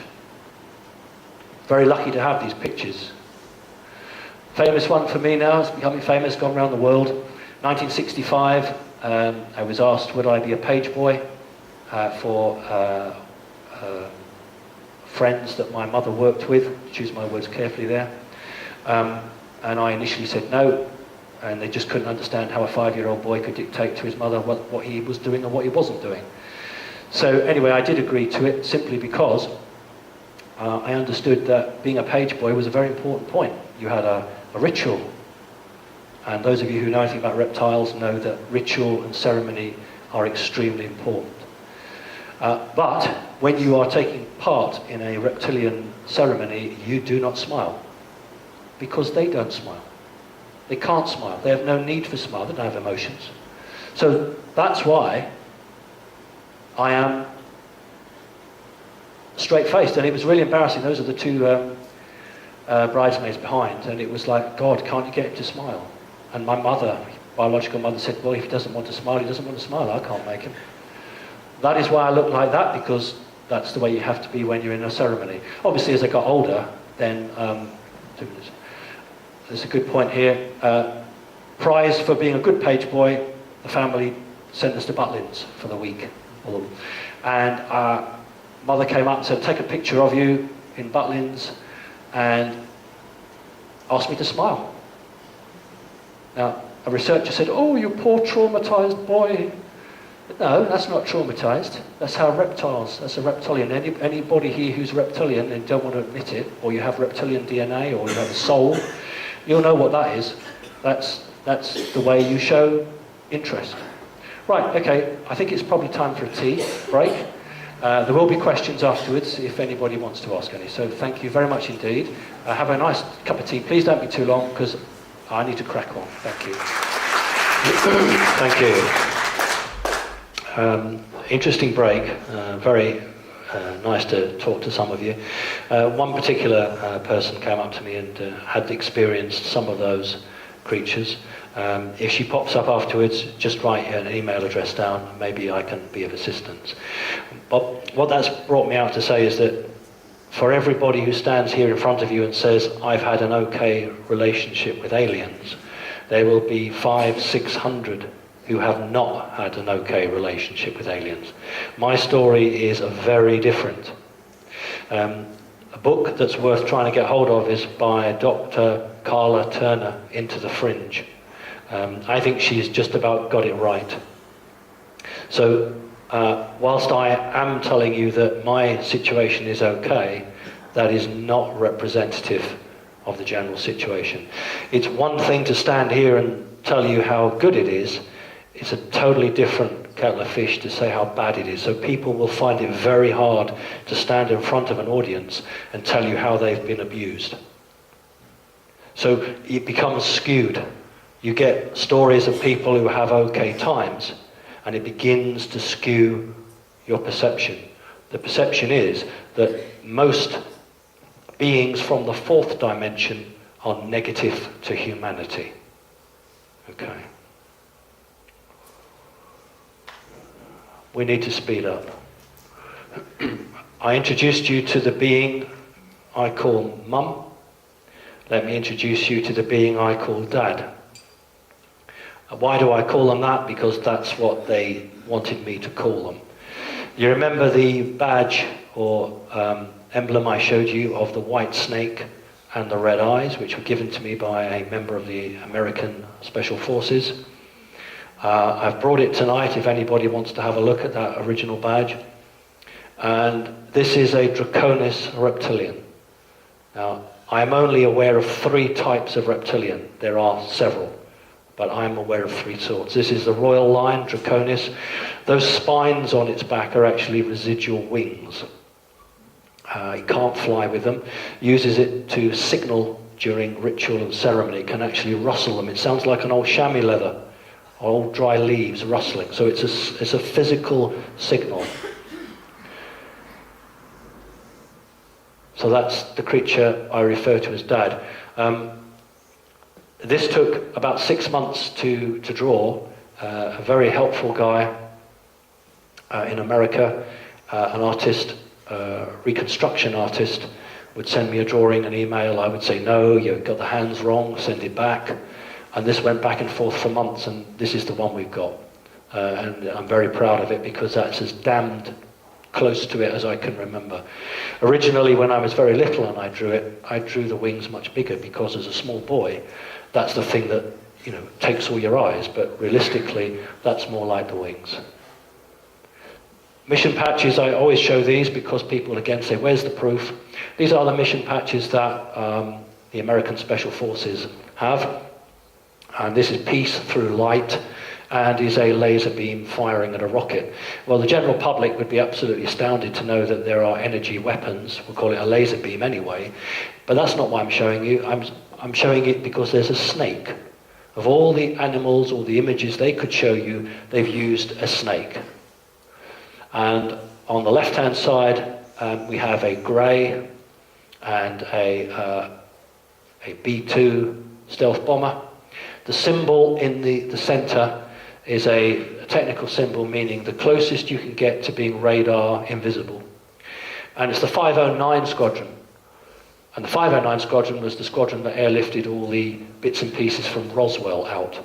S2: Very lucky to have these pictures. Famous one for me now, it's becoming famous, gone around the world. 1965, I was asked would I be a page boy for friends that my mother worked with, choose my words carefully there. And I initially said no, and they just couldn't understand how a 5-year-old boy could dictate to his mother what he was doing and what he wasn't doing. So anyway, I did agree to it simply because I understood that being a page boy was a very important point. You had a ritual, and those of you who know anything about reptiles know that ritual and ceremony are extremely important. But when you are taking part in a reptilian ceremony, you do not smile, because they don't smile. They can't smile. They have no need for smile. They don't have emotions. So that's why I am straight-faced, and it was really embarrassing. Those are the two bridesmaids behind, and it was like, God, can't you get him to smile? And my mother, biological mother, said, well, if he doesn't want to smile, he doesn't want to smile. I can't make him. That is why I look like that, because that's the way you have to be when you're in a ceremony. Obviously, as I got older, then there's a good point here. Prize for being a good page boy, the family sent us to Butlins for the week. And mother came up and said, take a picture of you in Butlins, and asked me to smile. Now, a researcher said, oh, you poor traumatized boy. No, that's not traumatized. That's how reptiles, that's a reptilian. Anybody here who's reptilian and don't want to admit it, or you have reptilian DNA, or you have a soul, you'll know what that is. That's the way you show interest. Right, okay, I think it's probably time for a tea break. There will be questions afterwards if anybody wants to ask any. So thank you very much indeed. Have a nice cup of tea. Please don't be too long, because I need to crack on. Thank you. Thank you. Interesting break. Very nice to talk to some of you. One particular person came up to me and had experienced some of those creatures. If she pops up afterwards, just write an email address down, and maybe I can be of assistance. But what that's brought me out to say is that for everybody who stands here in front of you and says, I've had an okay relationship with aliens, there will be 500-600 who have not had an okay relationship with aliens. My story is very different. A book that's worth trying to get hold of is by Dr. Carla Turner, Into the Fringe. I think she's just about got it right. So whilst I am telling you that my situation is okay, that is not representative of the general situation. It's one thing to stand here and tell you how good it is. It's a totally different kettle of fish to say how bad it is. So people will find it very hard to stand in front of an audience and tell you how they've been abused. So it becomes skewed. You get stories of people who have okay times, and it begins to skew your perception. The perception is that most beings from the fourth dimension are negative to humanity. Okay. We need to speed up. I introduced you to the being I call Mum. Let me introduce you to the being I call Dad. Why do I call them that? Because that's what they wanted me to call them. You remember the badge or emblem I showed you of the white snake and the red eyes, which were given to me by a member of the American Special Forces. I've brought it tonight if anybody wants to have a look at that original badge. And this is a Draconis reptilian. Now, I'm only aware of 3 types of reptilian. There are several, but I'm aware of 3 sorts. This is the royal line, Draconis. Those spines on its back are actually residual wings. It can't fly with them. Uses it to signal during ritual and ceremony. It can actually rustle them. It sounds like an old chamois leather, or old dry leaves rustling. So it's a physical signal. So that's the creature I refer to as Dad. This took about 6 months to draw. A very helpful guy in America, an artist, reconstruction artist, would send me a drawing, an email. I would say, no, you've got the hands wrong, send it back. And this went back and forth for months, and this is the one we've got. And I'm very proud of it because that's as damned close to it as I can remember. Originally, when I was very little and I drew the wings much bigger because as a small boy, that's the thing that, you know, takes all your eyes, but realistically, that's more like the wings. Mission patches, I always show these because people again say, where's the proof? These are the mission patches that the American Special Forces have. And this is peace through light, and is a laser beam firing at a rocket. Well, the general public would be absolutely astounded to know that there are energy weapons. We'll call it a laser beam anyway. But that's not why I'm showing you. I'm showing it because there's a snake. Of all the animals or the images they could show you, they've used a snake. And on the left-hand side, we have a grey and a B-2 stealth bomber. The symbol in the center is a technical symbol meaning the closest you can get to being radar invisible. And it's the 509 squadron. And the 509 squadron was the squadron that airlifted all the bits and pieces from Roswell out.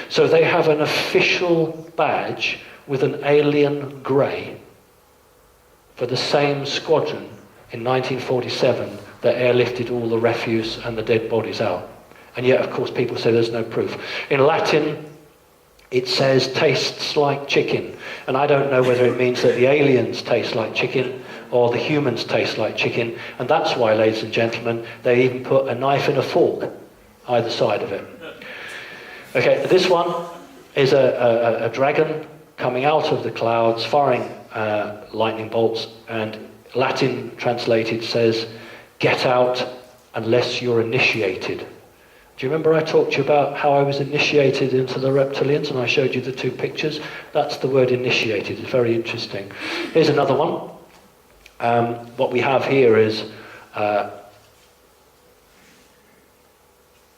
S2: So they have an official badge with an alien grey for the same squadron in 1947 that airlifted all the refuse and the dead bodies out. And yet, of course, people say there's no proof. In Latin, it says tastes like chicken. And I don't know whether it means that the aliens taste like chicken or the humans taste like chicken. And that's why, ladies and gentlemen, they even put a knife and a fork either side of it. Okay, this one is a dragon coming out of the clouds, firing lightning bolts. And Latin translated says, get out unless you're initiated. Do you remember I talked to you about how I was initiated into the reptilians and I showed you the 2 pictures? That's the word initiated. It's very interesting. Here's another one. What we have here is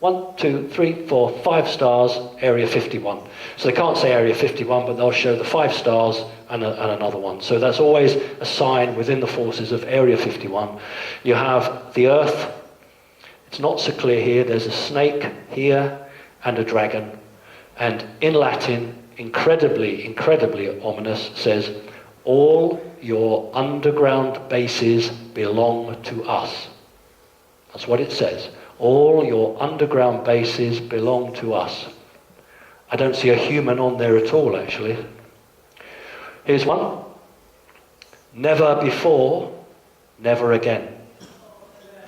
S2: 1, 2, 3, 4, 5 stars, Area 51. So they can't say Area 51, but they'll show the 5 stars and another one. So that's always a sign within the forces of Area 51. You have the Earth. It's not so clear here. There's a snake here and a dragon. And in Latin, incredibly, incredibly ominous, says, all your underground bases belong to us. That's what it says. All your underground bases belong to us. I don't see a human on there at all, actually. Here's one. Never before, never again.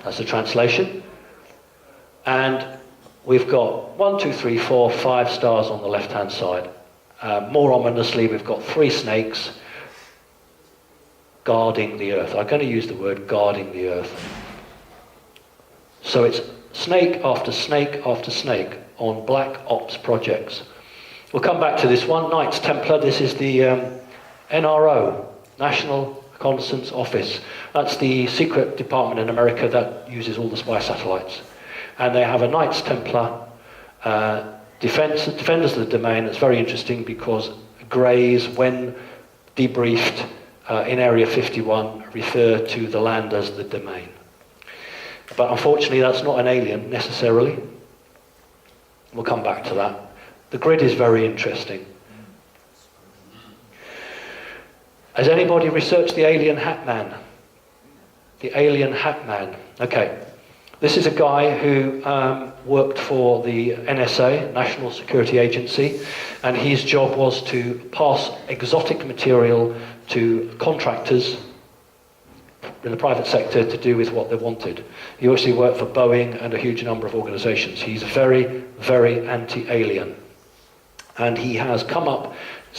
S2: That's the translation. And we've got 1, 2, 3, 4, 5 stars on the left-hand side. More ominously, we've got 3 snakes guarding the earth. I'm going to use the word guarding the earth. So it's snake after snake after snake on black ops projects. We'll come back to this one. Knights Templar. This is the NRO, National Reconnaissance Office. That's the secret department in America that uses all the spy satellites. And they have a Knights Templar defenders of the domain. It's very interesting because Greys, when debriefed in Area 51, refer to the land as the domain. But unfortunately, that's not an alien necessarily. We'll come back to that. The grid is very interesting. Has anybody researched the alien Hat Man? The alien Hat Man. Okay. This is a guy who worked for the NSA, National Security Agency, and his job was to pass exotic material to contractors in the private sector to do with what they wanted. He actually worked for Boeing and a huge number of organizations. He's very, very anti-alien. And he has come up,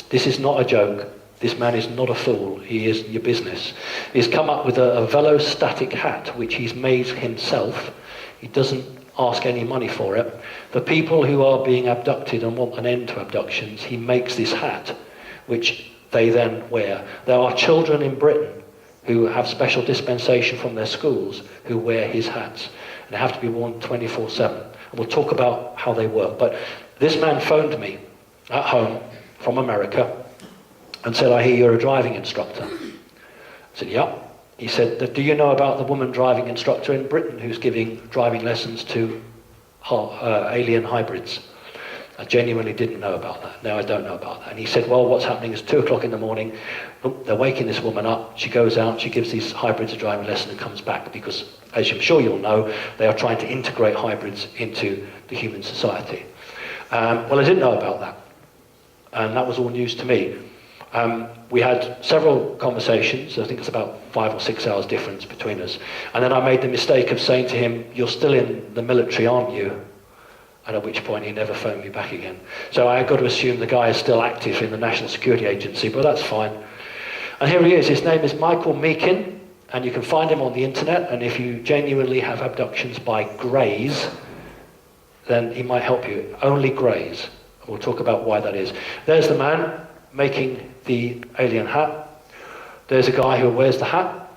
S2: this is not a joke, this man is not a fool, he is your business. He's come up with a velostatic hat, which he's made himself. He doesn't ask any money for it. For people who are being abducted and want an end to abductions, he makes this hat, which they then wear. There are children in Britain who have special dispensation from their schools who wear his hats. And they have to be worn 24/7. And we'll talk about how they work. But this man phoned me at home from America and said, I hear you're a driving instructor. I said, yeah. He said, do you know about the woman driving instructor in Britain who's giving driving lessons to alien hybrids? I genuinely didn't know about that. No, I don't know about that. And he said, well, what's happening is 2 o'clock in the morning, they're waking this woman up, she goes out, she gives these hybrids a driving lesson and comes back because, as I'm sure you'll know, they are trying to integrate hybrids into the human society. Well, I didn't know about that. And that was all news to me. We had several conversations. I think it's about 5 or 6 hours difference between us. And then I made the mistake of saying to him, you're still in the military, aren't you? And at which point he never phoned me back again. So I got to assume the guy is still active in the National Security Agency, but that's fine. And here he is. His name is Michael Meakin, and you can find him on the internet. And if you genuinely have abductions by Greys, then he might help you. Only Greys. We'll talk about why that is. There's the man making the alien hat. There's a guy who wears the hat.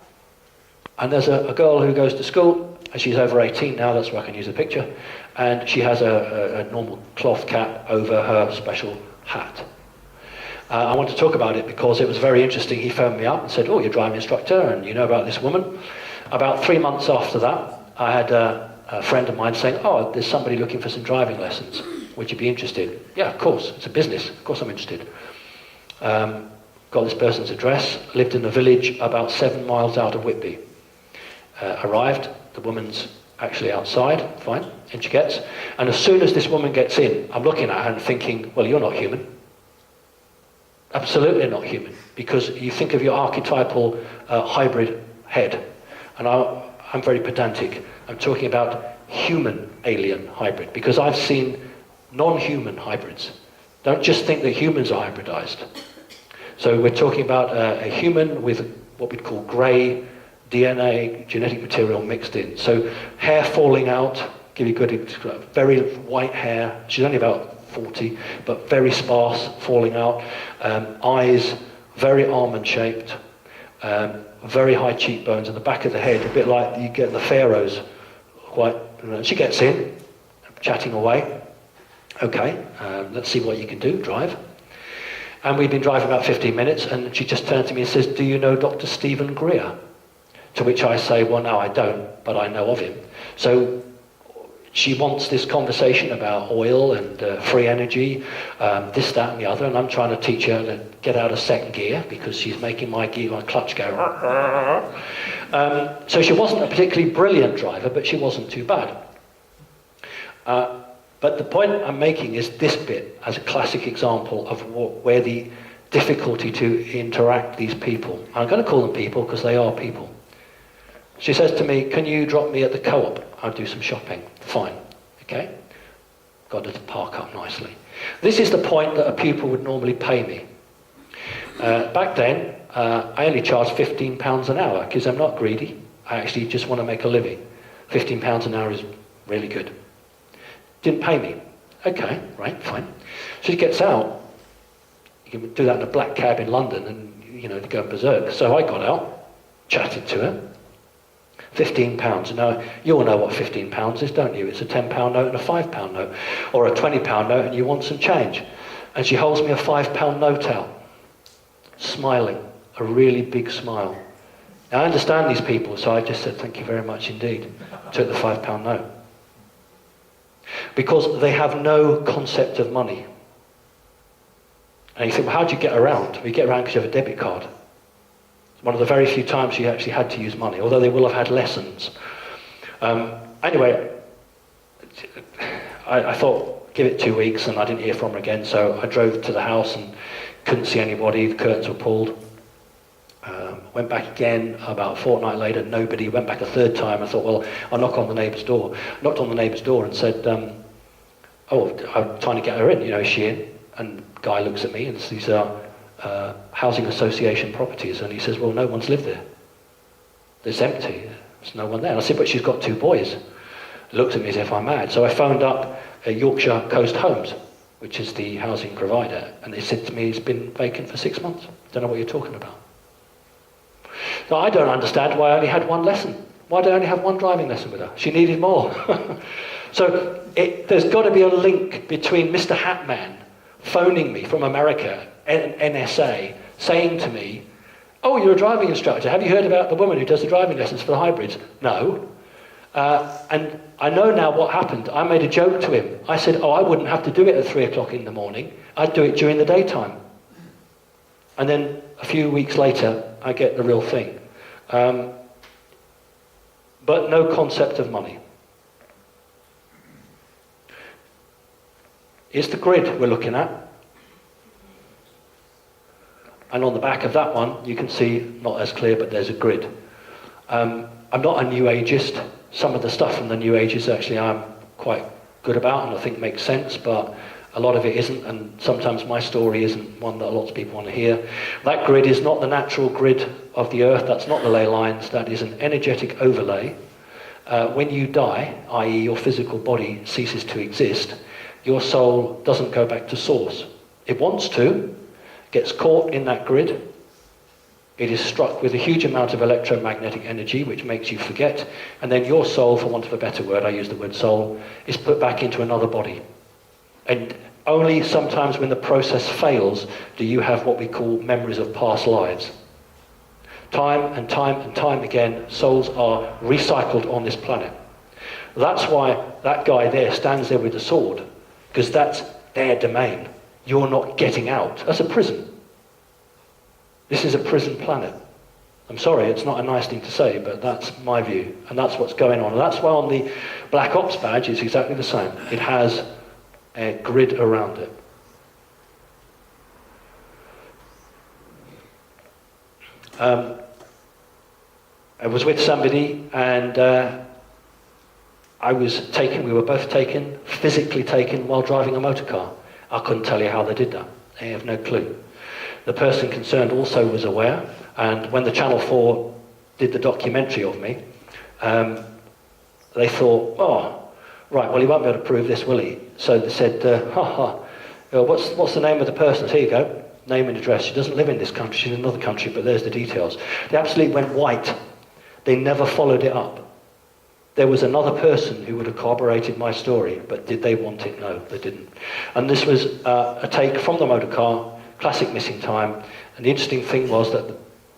S2: And there's a girl who goes to school, and she's over 18 now, that's where I can use the picture. And she has a normal cloth cap over her special hat. I want to talk about it because it was very interesting. He phoned me up and said, oh, you're a driving instructor and you know about this woman. About 3 months after that, I had a friend of mine saying, oh, there's somebody looking for some driving lessons. Would you be interested? Yeah, of course, it's a business. Of course I'm interested. Got this person's address, lived in a village about 7 miles out of Whitby. Arrived, the woman's actually outside, fine, in she gets. And as soon as this woman gets in, I'm looking at her and thinking, well, you're not human. Absolutely not human. Because you think of your archetypal hybrid head. And I'm very pedantic. I'm talking about human alien hybrid. Because I've seen non-human hybrids. Don't just think that humans are hybridized. So we're talking about a human with what we'd call grey DNA, genetic material mixed in. So hair falling out, give you good, very white hair. She's only about 40, but very sparse, falling out. Eyes, very almond-shaped. Very high cheekbones, and the back of the head, a bit like you get the pharaohs. Quite. She gets in, chatting away. Okay, let's see what you can do, drive. And we've been driving about 15 minutes, and she just turned to me and says, do you know Dr. Stephen Greer? To which I say, well, no, I don't, but I know of him. So she wants this conversation about oil and free energy, this, that, and the other, and I'm trying to teach her to get out of second gear because she's making my clutch go. So she wasn't a particularly brilliant driver, but she wasn't too bad. But the point I'm making is this bit as a classic example of where the difficulty to interact these people. I'm going to call them people because they are people. She says to me, can you drop me at the co-op? I'll do some shopping. Fine. Okay? Got her to park up nicely. This is the point that a pupil would normally pay me. Back then, I only charged £15 an hour because I'm not greedy. I actually just want to make a living. £15 an hour is really good. Didn't pay me. Okay, right, fine. So she gets out. You can do that in a black cab in London and go berserk. So I got out, chatted to her. £15. Now, you all know what £15 is, don't you? It's a £10 note and a £5 note, or a £20 note and you want some change. And she holds me a £5 note out, smiling, a really big smile. Now, I understand these people, so I just said, thank you very much indeed. Took the £5 note. Because they have no concept of money. And you think, well, how do you get around? Well, you get around because you have a debit card. It's one of the very few times you actually had to use money, although they will have had lessons. Anyway, I thought, give it 2 weeks, and I didn't hear from her again, so I drove to the house and couldn't see anybody, the curtains were pulled. Went back again about a fortnight later, nobody. Went back a third time. I thought, well, I'll knock on the neighbour's door. Knocked on the neighbour's door and said, oh, I'm trying to get her in, is she in? And the guy looks at me, and these are housing association properties, and he says, well, no one's lived there. It's empty, there's no one there. And I said, but she's got 2 boys. He looked at me as if I'm mad. So I phoned up Yorkshire Coast Homes, which is the housing provider, and they said to me, it's been vacant for 6 months. Don't know what you're talking about. Now, I don't understand why I only had 1 lesson. Why did I only have 1 driving lesson with her? She needed more. So there's got to be a link between Mr. Hatman phoning me from America, NSA, saying to me, oh, you're a driving instructor. Have you heard about the woman who does the driving lessons for the hybrids? No. And I know now what happened. I made a joke to him. I said, oh, I wouldn't have to do it at 3 o'clock in the morning. I'd do it during the daytime. And then a few weeks later, I get the real thing. But no concept of money. Here's the grid we're looking at. And on the back of that one, you can see, not as clear, but there's a grid. I'm not a New Ageist. Some of the stuff from the New Ages actually I'm quite good about and I think makes sense, but a lot of it isn't, and sometimes my story isn't one that lots of people want to hear. That grid is not the natural grid of the Earth. That's not the ley lines. That is an energetic overlay. When you die, i.e. your physical body ceases to exist, your soul doesn't go back to source. It wants to, gets caught in that grid. It is struck with a huge amount of electromagnetic energy, which makes you forget, and then your soul, for want of a better word, I use the word soul, is put back into another body. And only sometimes when the process fails do you have what we call memories of past lives. Time and time and time again, souls are recycled on this planet. That's why that guy there stands there with a sword, because that's their domain. You're not getting out. That's a prison. This is a prison planet. I'm sorry, it's not a nice thing to say, but that's my view, and that's what's going on. And that's why on the Black Ops badge it's exactly the same. It has a grid around it. I was with somebody, and we were both taken, physically taken, while driving a motor car. I couldn't tell you how they did that. I have no clue. The person concerned also was aware, and when the Channel 4 did the documentary of me, they thought, oh, right, well, he won't be able to prove this, will he? So they said, what's the name of the person? Here you go, name and address. She doesn't live in this country, she's in another country, but there's the details. They absolutely went white. They never followed it up. There was another person who would have corroborated my story, but did they want it? No, they didn't. And this was a take from the motor car, classic missing time. And the interesting thing was that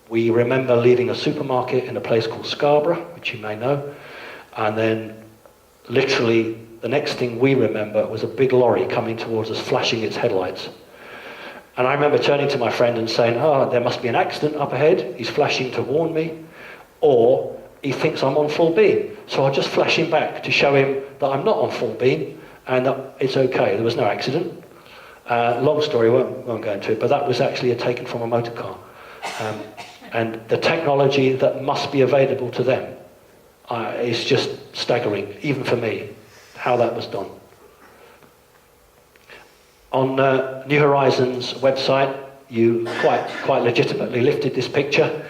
S2: we remember leaving a supermarket in a place called Scarborough, which you may know, and then literally the next thing we remember was a big lorry coming towards us, flashing its headlights. And I remember turning to my friend and saying, oh, there must be an accident up ahead. He's flashing to warn me. Or he thinks I'm on full beam. So I'll just flash him back to show him that I'm not on full beam and that it's okay. There was no accident. Long story, won't go into it, but that was actually taken from a motor car. And the technology that must be available to them is just staggering, even for me, how that was done. On New Horizons website, you quite legitimately lifted this picture.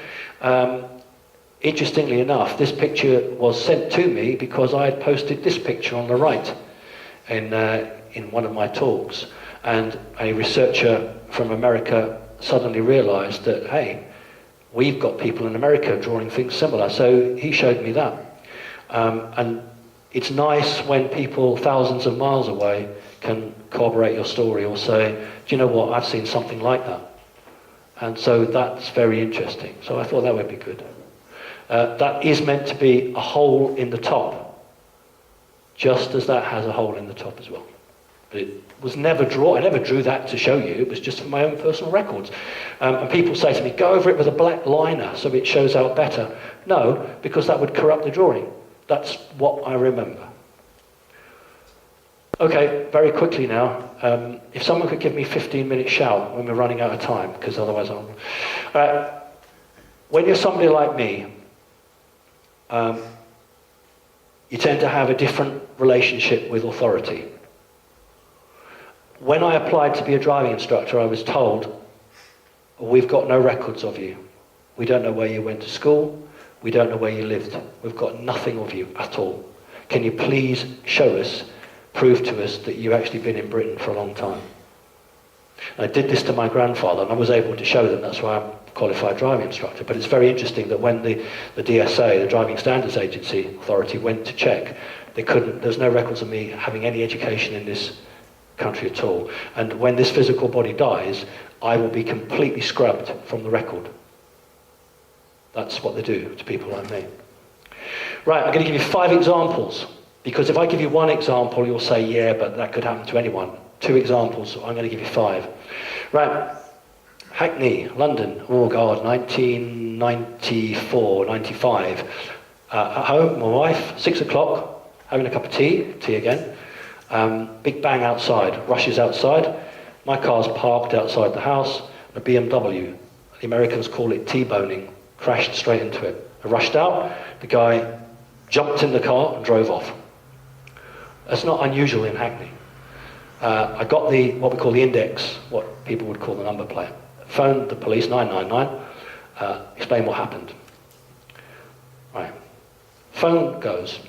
S2: Interestingly enough, this picture was sent to me because I had posted this picture on the right in one of my talks, and a researcher from America suddenly realised that, hey, we've got people in America drawing things similar. So he showed me that. And it's nice when people thousands of miles away can corroborate your story or say, do you know what, I've seen something like that. And so that's very interesting. So I thought that would be good. That is meant to be a hole in the top, just as that has a hole in the top as well. But it was never drawn. I never drew that to show you. It was just for my own personal records. And people say to me, go over it with a black liner so it shows out better. No, because that would corrupt the drawing. That's what I remember. Okay, very quickly now. If someone could give me 15-minute shout when we're running out of time, because otherwise I'll... when you're somebody like me, you tend to have a different relationship with authority. When I applied to be a driving instructor, I was told, we've got no records of you. We don't know where you went to school. We don't know where you lived. We've got nothing of you at all. Can you please show us, prove to us that you've actually been in Britain for a long time? And I did this to my grandfather, and I was able to show them. That's why I'm a qualified driving instructor. But it's very interesting that when the DSA, the Driving Standards Agency Authority, went to check, they couldn't. There's no records of me having any education in this country at all. And when this physical body dies, I will be completely scrubbed from the record. That's what they do to people like me. Right, I'm going to give you 5 examples, because if I give you one example, you'll say, yeah, but that could happen to anyone. 2 examples, so I'm going to give you 5. Right, Hackney, London, oh God, 1994, 95. At home, my wife, 6 o'clock, having a cup of tea again. Big bang outside, rushes outside. My car's parked outside the house, a BMW. The Americans call it T-boning. Crashed straight into it. I rushed out, the guy jumped in the car and drove off. That's not unusual in Hackney. I got what we call the index, what people would call the number plate. Phoned the police, 999, explained what happened. Right. Phone goes.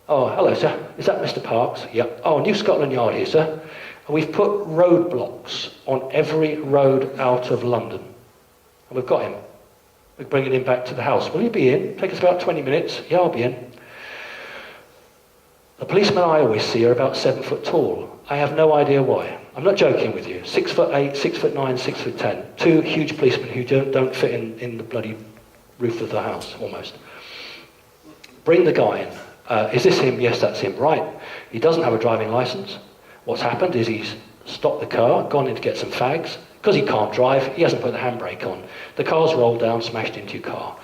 S2: Oh, hello, sir. Is that Mr. Parks? Yep. Oh, New Scotland Yard here, sir. We've put roadblocks on every road out of London. And we've got him. We're bringing him back to the house. Will you be in? Take us about 20 minutes. Yeah, I'll be in. The policemen I always see are about 7 foot tall. I have no idea why. I'm not joking with you. 6'8", 6'9", 6'10". 2 huge policemen who don't fit in the bloody roof of the house, almost. Bring the guy in. Is this him? Yes, that's him. Right. He doesn't have a driving licence. What's happened is he's stopped the car, gone in to get some fags. Because he can't drive, he hasn't put the handbrake on. The car's rolled down, smashed into your car.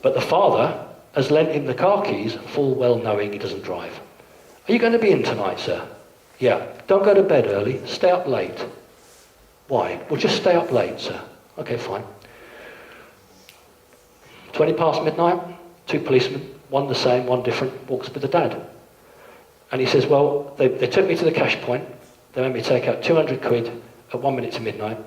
S2: But the father has lent him the car keys, full well knowing he doesn't drive. Are you going to be in tonight, sir? Yeah. Don't go to bed early, stay up late. Why? Well, just stay up late, sir. Okay, fine. 20 past midnight, 2 policemen, one the same, one different, walks up with the dad. And he says, well, they took me to the cash point, they made me take out 200 quid at 1 minute to midnight,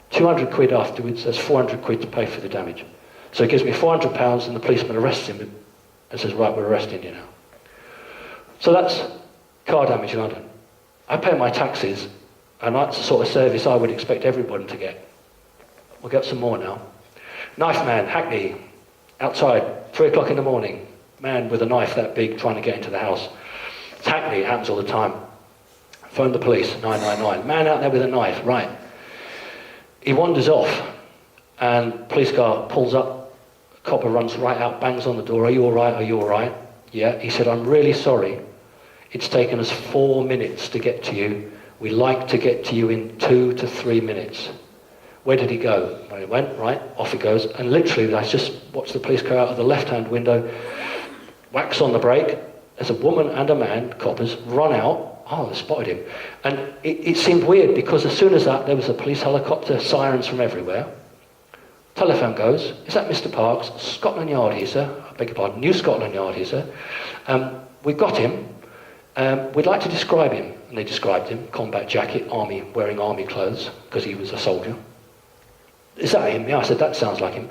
S2: 200 quid afterwards, there's 400 quid to pay for the damage. So he gives me £400 and the policeman arrests him and says, right, we're arresting you now. So that's car damage in London. I pay my taxes, and that's the sort of service I would expect everyone to get. We'll get some more now. Knife man, Hackney, outside, 3 o'clock in the morning, man with a knife that big trying to get into the house. It's Hackney, it happens all the time. Phone the police, 999. Man out there with a knife, right. He wanders off, and police car pulls up, copper runs right out, bangs on the door, are you all right, are you all right? Yeah, he said, I'm really sorry. It's taken us 4 minutes to get to you. We like to get to you in 2 to 3 minutes. Where did he go? Well, he went, right, off he goes, and literally I just watched the police car out of the left-hand window, whacks on the brake, there's a woman and a man, coppers, run out. Oh, they spotted him. And it seemed weird because as soon as that, there was a police helicopter, sirens from everywhere. Telephone goes, is that Mr. Parks? Scotland Yard here, sir. I beg your pardon, New Scotland Yard here, sir. We've got him. We'd like to describe him. And they described him, combat jacket, army, wearing army clothes, because he was a soldier. Is that him? Yeah, I said, that sounds like him.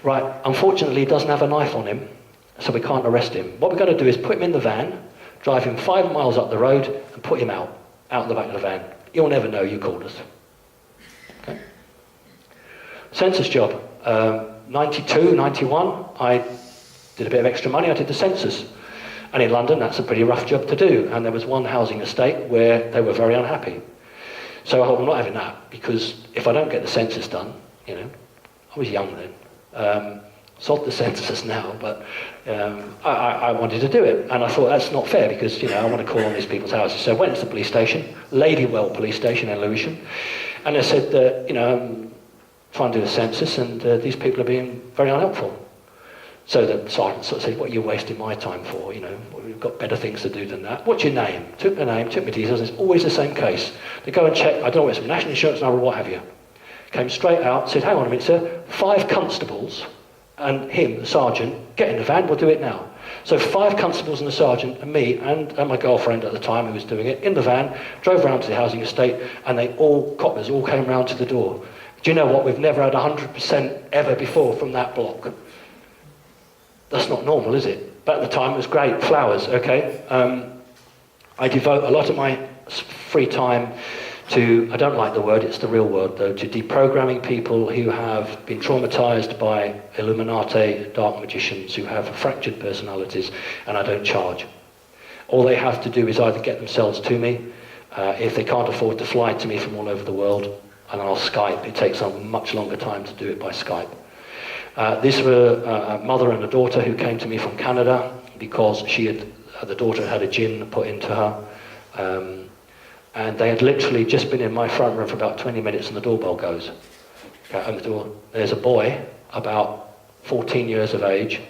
S2: Right, unfortunately, he doesn't have a knife on him, so we can't arrest him. What we're going to do is put him in the van, drive him 5 miles up the road and put him out the back of the van. You'll never know you called us. Census job. 92, 91, I did a bit of extra money, I did the census. And in London, that's a pretty rough job to do. And there was one housing estate where they were very unhappy. So I thought, I'm not having that, because if I don't get the census done, you know, I was young then, sod the census now, but I wanted to do it. And I thought, that's not fair, because, you know, I want to call on these people's houses. So I went to the police station, Ladywell police station in Lewisham, and I said, you know, I'm trying to do the census, and these people are being very unhelpful. So the sergeant sort of said, what are you wasting my time for? You know, we've got better things to do than that. What's your name? Took my name, took my details. It's always the same case. They go and check, I don't know, it's a national insurance number or what have you. Came straight out, said, hang on a minute, sir, 5 constables and him, the sergeant, get in the van, we'll do it now. So 5 constables and the sergeant and me and my girlfriend at the time who was doing it, in the van, drove round to the housing estate, and they all, coppers, all came round to the door. Do you know what? We've never had 100% ever before from that block. That's not normal, is it? But at the time, it was great. Flowers, okay? I devote a lot of my free time to, I don't like the word, it's the real word though, to deprogramming people who have been traumatized by Illuminati, dark magicians who have fractured personalities, and I don't charge. All they have to do is either get themselves to me, if they can't afford to fly to me from all over the world, and I'll Skype. It takes a much longer time to do it by Skype. These were a mother and a daughter who came to me from Canada because the daughter had a djinn put into her. And they had literally just been in my front room for about 20 minutes and the doorbell goes. Open the door. There's a boy about 14 years of age,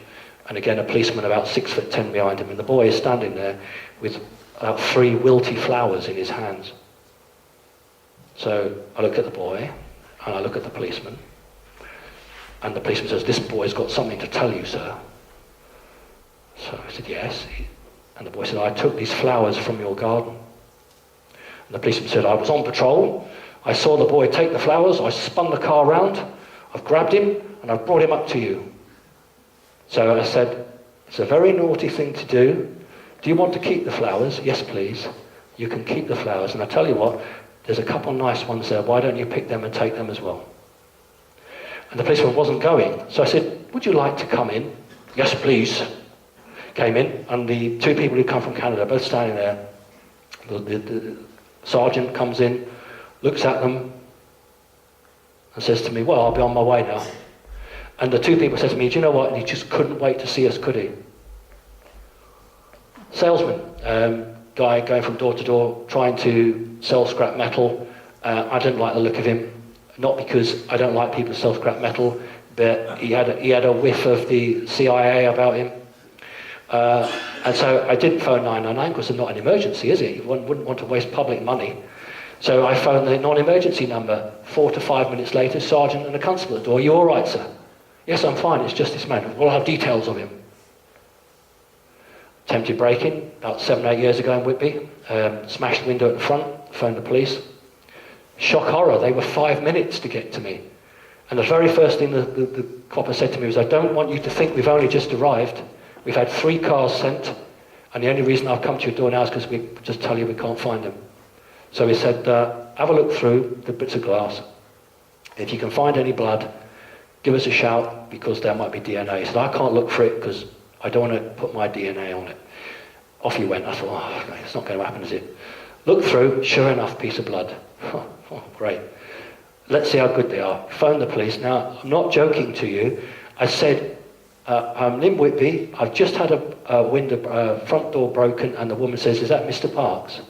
S2: and again a policeman about 6'10" behind him, and the boy is standing there with about 3 wilty flowers in his hands. So I look at the boy, and I look at the policeman, and the policeman says, this boy's got something to tell you, sir. So I said, yes. And the boy said, I took these flowers from your garden. And the policeman said, I was on patrol. I saw the boy take the flowers. I spun the car round. I've grabbed him, and I've brought him up to you. So I said, it's a very naughty thing to do. Do you want to keep the flowers? Yes, please. You can keep the flowers. And I tell you what, there's a couple nice ones there. Why don't you pick them and take them as well? And the policeman wasn't going. So I said, would you like to come in? Yes, please. Came in, and the 2 people who come from Canada, both standing there. The sergeant comes in, looks at them, and says to me, well, I'll be on my way now. And the 2 people said to me, do you know what? And he just couldn't wait to see us, could he? Salesman, guy going from door to door, trying to sell scrap metal. I didn't like the look of him. Not because I don't like people who sell scrap metal, but he had a whiff of the CIA about him. And so I didn't phone 999 because it's not an emergency, is it? One wouldn't want to waste public money. So I phoned the non-emergency number. 4 to 5 minutes later, sergeant and a constable at the door. Are you all right, sir? Yes, I'm fine. It's just this man. We'll have details of him. Attempted break-in about 7 or 8 years ago in Whitby. Smashed the window at the front. Phoned the police. Shock horror, they were 5 minutes to get to me. And the very first thing the copper said to me was, I don't want you to think we've only just arrived. We've had 3 cars sent, and the only reason I've come to your door now is because we just tell you we can't find them. So he said, have a look through the bits of glass. If you can find any blood, give us a shout, because there might be DNA. He said, I can't look for it because I don't want to put my DNA on it. Off he went. I thought, oh, it's not going to happen, is it? Look through, sure enough, piece of blood. Oh, great. Let's see how good they are. Phone the police. Now, I'm not joking to you. I said, I'm in Whitby. I've just had a front door broken, and the woman says, is that Mr. Parks?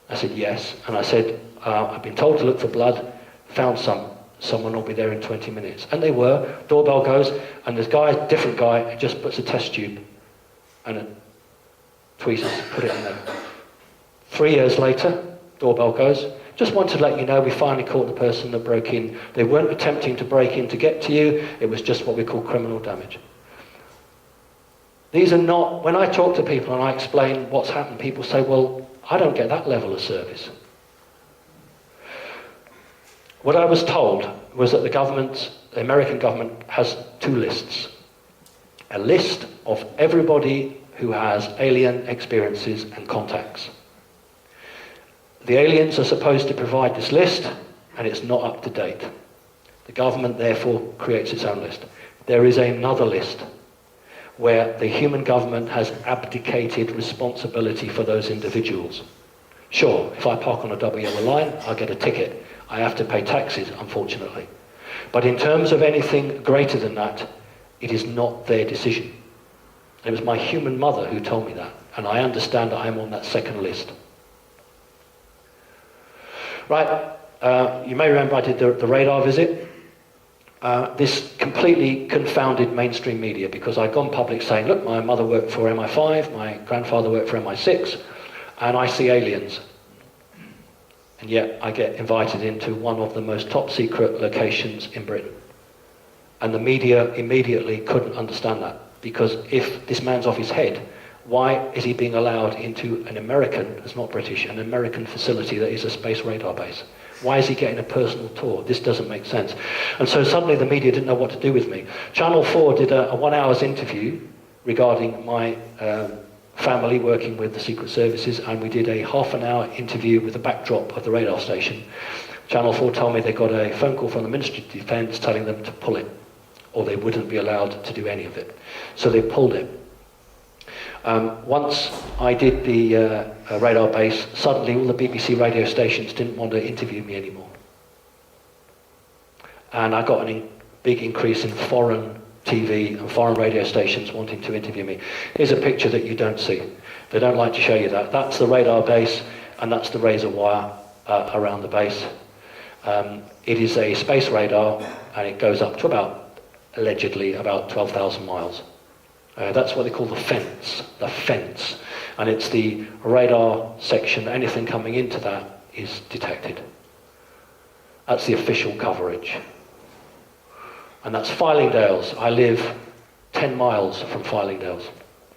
S2: I said, yes. And I said, I've been told to look for blood. Found some. Someone will be there in 20 minutes. And they were. Doorbell goes, and this guy, different guy, just puts a test tube and a tweezers, put it in there. 3 years later, doorbell goes. Just wanted to let you know we finally caught the person that broke in. They weren't attempting to break in to get to you. It was just what we call criminal damage. These are not, when I talk to people and I explain what's happened, people say, well, I don't get that level of service. What I was told was that the American government has 2 lists. A list of everybody who has alien experiences and contacts. The aliens are supposed to provide this list, and it's not up to date. The government therefore creates its own list. There is another list where the human government has abdicated responsibility for those individuals. Sure, if I park on a double yellow line, I'll get a ticket. I have to pay taxes, unfortunately. But in terms of anything greater than that, it is not their decision. It was my human mother who told me that, and I understand that I'm on that second list. Right, you may remember I did the radar visit. This completely confounded mainstream media, because I'd gone public saying, look, my mother worked for MI5, my grandfather worked for MI6, and I see aliens. And yet I get invited into one of the most top secret locations in Britain. And the media immediately couldn't understand that, because if this man's off his head, why is he being allowed into an American, it's not British, an American facility that is a space radar base? Why is he getting a personal tour? This doesn't make sense. And so suddenly the media didn't know what to do with me. Channel 4 did a 1 hour's interview regarding my family working with the Secret Services, and we did a half an hour interview with the backdrop of the radar station. Channel 4 told me they got a phone call from the Ministry of Defence telling them to pull it, or they wouldn't be allowed to do any of it. So they pulled it. Once I did the radar base, suddenly all the BBC radio stations didn't want to interview me anymore. And I got a big increase in foreign TV and foreign radio stations wanting to interview me. Here's a picture that you don't see. They don't like to show you that. That's the radar base, and that's the razor wire around the base. It is a space radar, and it goes up to allegedly about 12,000 miles. That's what they call the fence, and it's the radar section. Anything coming into that is detected. That's the official coverage. And that's Fylingdales. I live 10 miles from Fylingdales.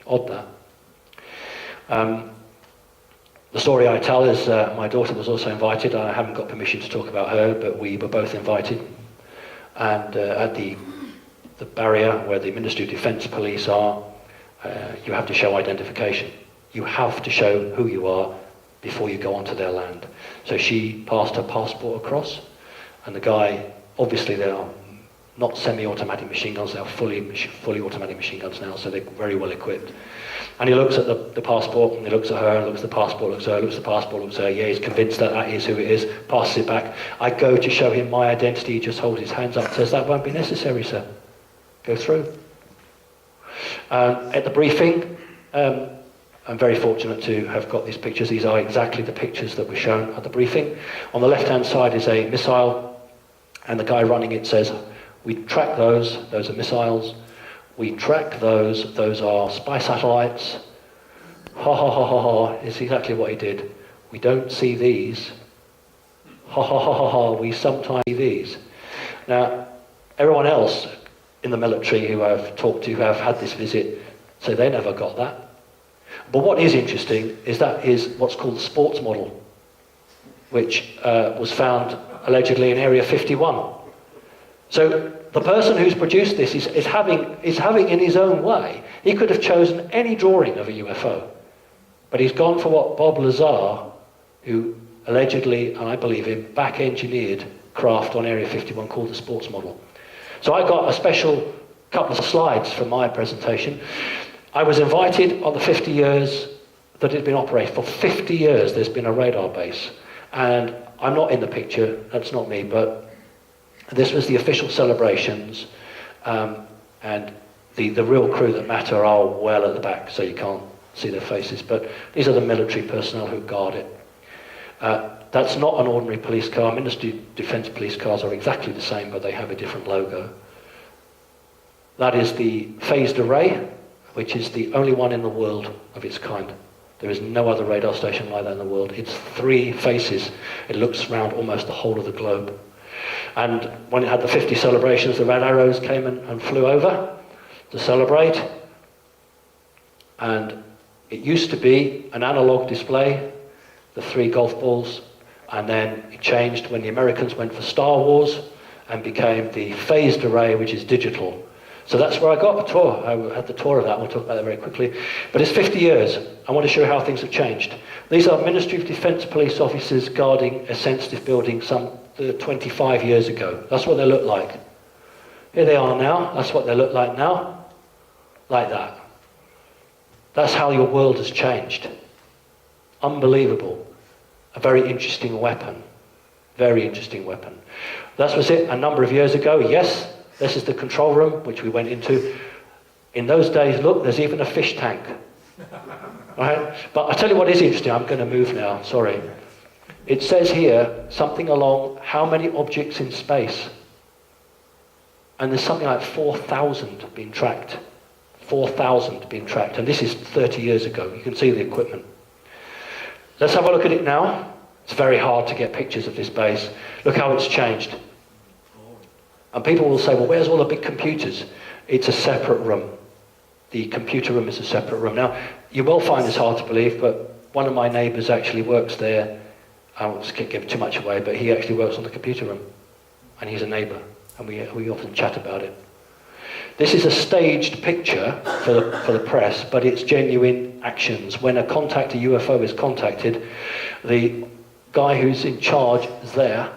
S2: Odd that. The story I tell is my daughter was also invited. I haven't got permission to talk about her, but we were both invited. And at the barrier where the Ministry of Defence police are, you have to show identification. You have to show who you are before you go onto their land. So she passed her passport across, and the guy, obviously they are not semi-automatic machine guns, they are fully automatic machine guns now, so they're very well equipped. And he looks at the passport, and he looks at her, and looks at the passport, looks at her, looks at the passport, looks at her. Yeah, he's convinced that that is who it is, passes it back. I go to show him my identity, he just holds his hands up and says, that won't be necessary, sir. Go through. At the briefing, I'm very fortunate to have got these pictures. These are exactly the pictures that were shown at the briefing. On the left-hand side is a missile, and the guy running it says, we track those are missiles. We track those are spy satellites. Ha ha ha ha ha, is exactly what he did. We don't see these. Ha ha ha ha ha, we sometimes see these. Now, everyone else in the military who I've talked to who have had this visit say they never got that. But what is interesting is that is what's called the sports model, which was found allegedly in Area 51. So the person who's produced this is having in his own way, he could have chosen any drawing of a UFO, but he's gone for what Bob Lazar, who allegedly, and I believe him, back-engineered craft on Area 51 called the sports model. So I got a special couple of slides for my presentation. I was invited on the 50 years that it had been operated. For 50 years there's been a radar base, and I'm not in the picture, that's not me, but this was the official celebrations, and the real crew that matter are well at the back, so you can't see their faces, but these are the military personnel who guard it. That's not an ordinary police car. Ministry of Defence police cars are exactly the same, but they have a different logo. That is the phased array, which is the only one in the world of its kind. There is no other radar station like that in the world. It's 3 faces. It looks around almost the whole of the globe. And when it had the 50 celebrations, the red arrows came and flew over to celebrate. And it used to be an analog display, the 3 golf balls, and then it changed when the Americans went for Star Wars and became the phased array, which is digital. So that's where I got a tour. I had the tour of that. We'll talk about that very quickly. But it's 50 years. I want to show how things have changed. These are Ministry of Defence police officers guarding a sensitive building some 25 years ago. That's what they look like. Here they are now. That's what they look like now. Like that. That's how your world has changed. Unbelievable. A very interesting weapon. Very interesting weapon. That was it a number of years ago. Yes, this is the control room, which we went into. In those days, look, there's even a fish tank. Right? But I'll tell you what is interesting. I'm going to move now, sorry. It says here something along how many objects in space. And there's something like 4,000 being tracked. 4,000 being tracked. And this is 30 years ago. You can see the equipment. Let's have a look at it now. It's very hard to get pictures of this base. Look how it's changed. And people will say, well, where's all the big computers? It's a separate room. The computer room is a separate room. Now, you will find this hard to believe, but one of my neighbours actually works there. I won't give too much away, but he actually works on the computer room. And he's a neighbour, and we often chat about it. This is a staged picture for the press, but it's genuine actions. When a UFO is contacted, the guy who's in charge is there.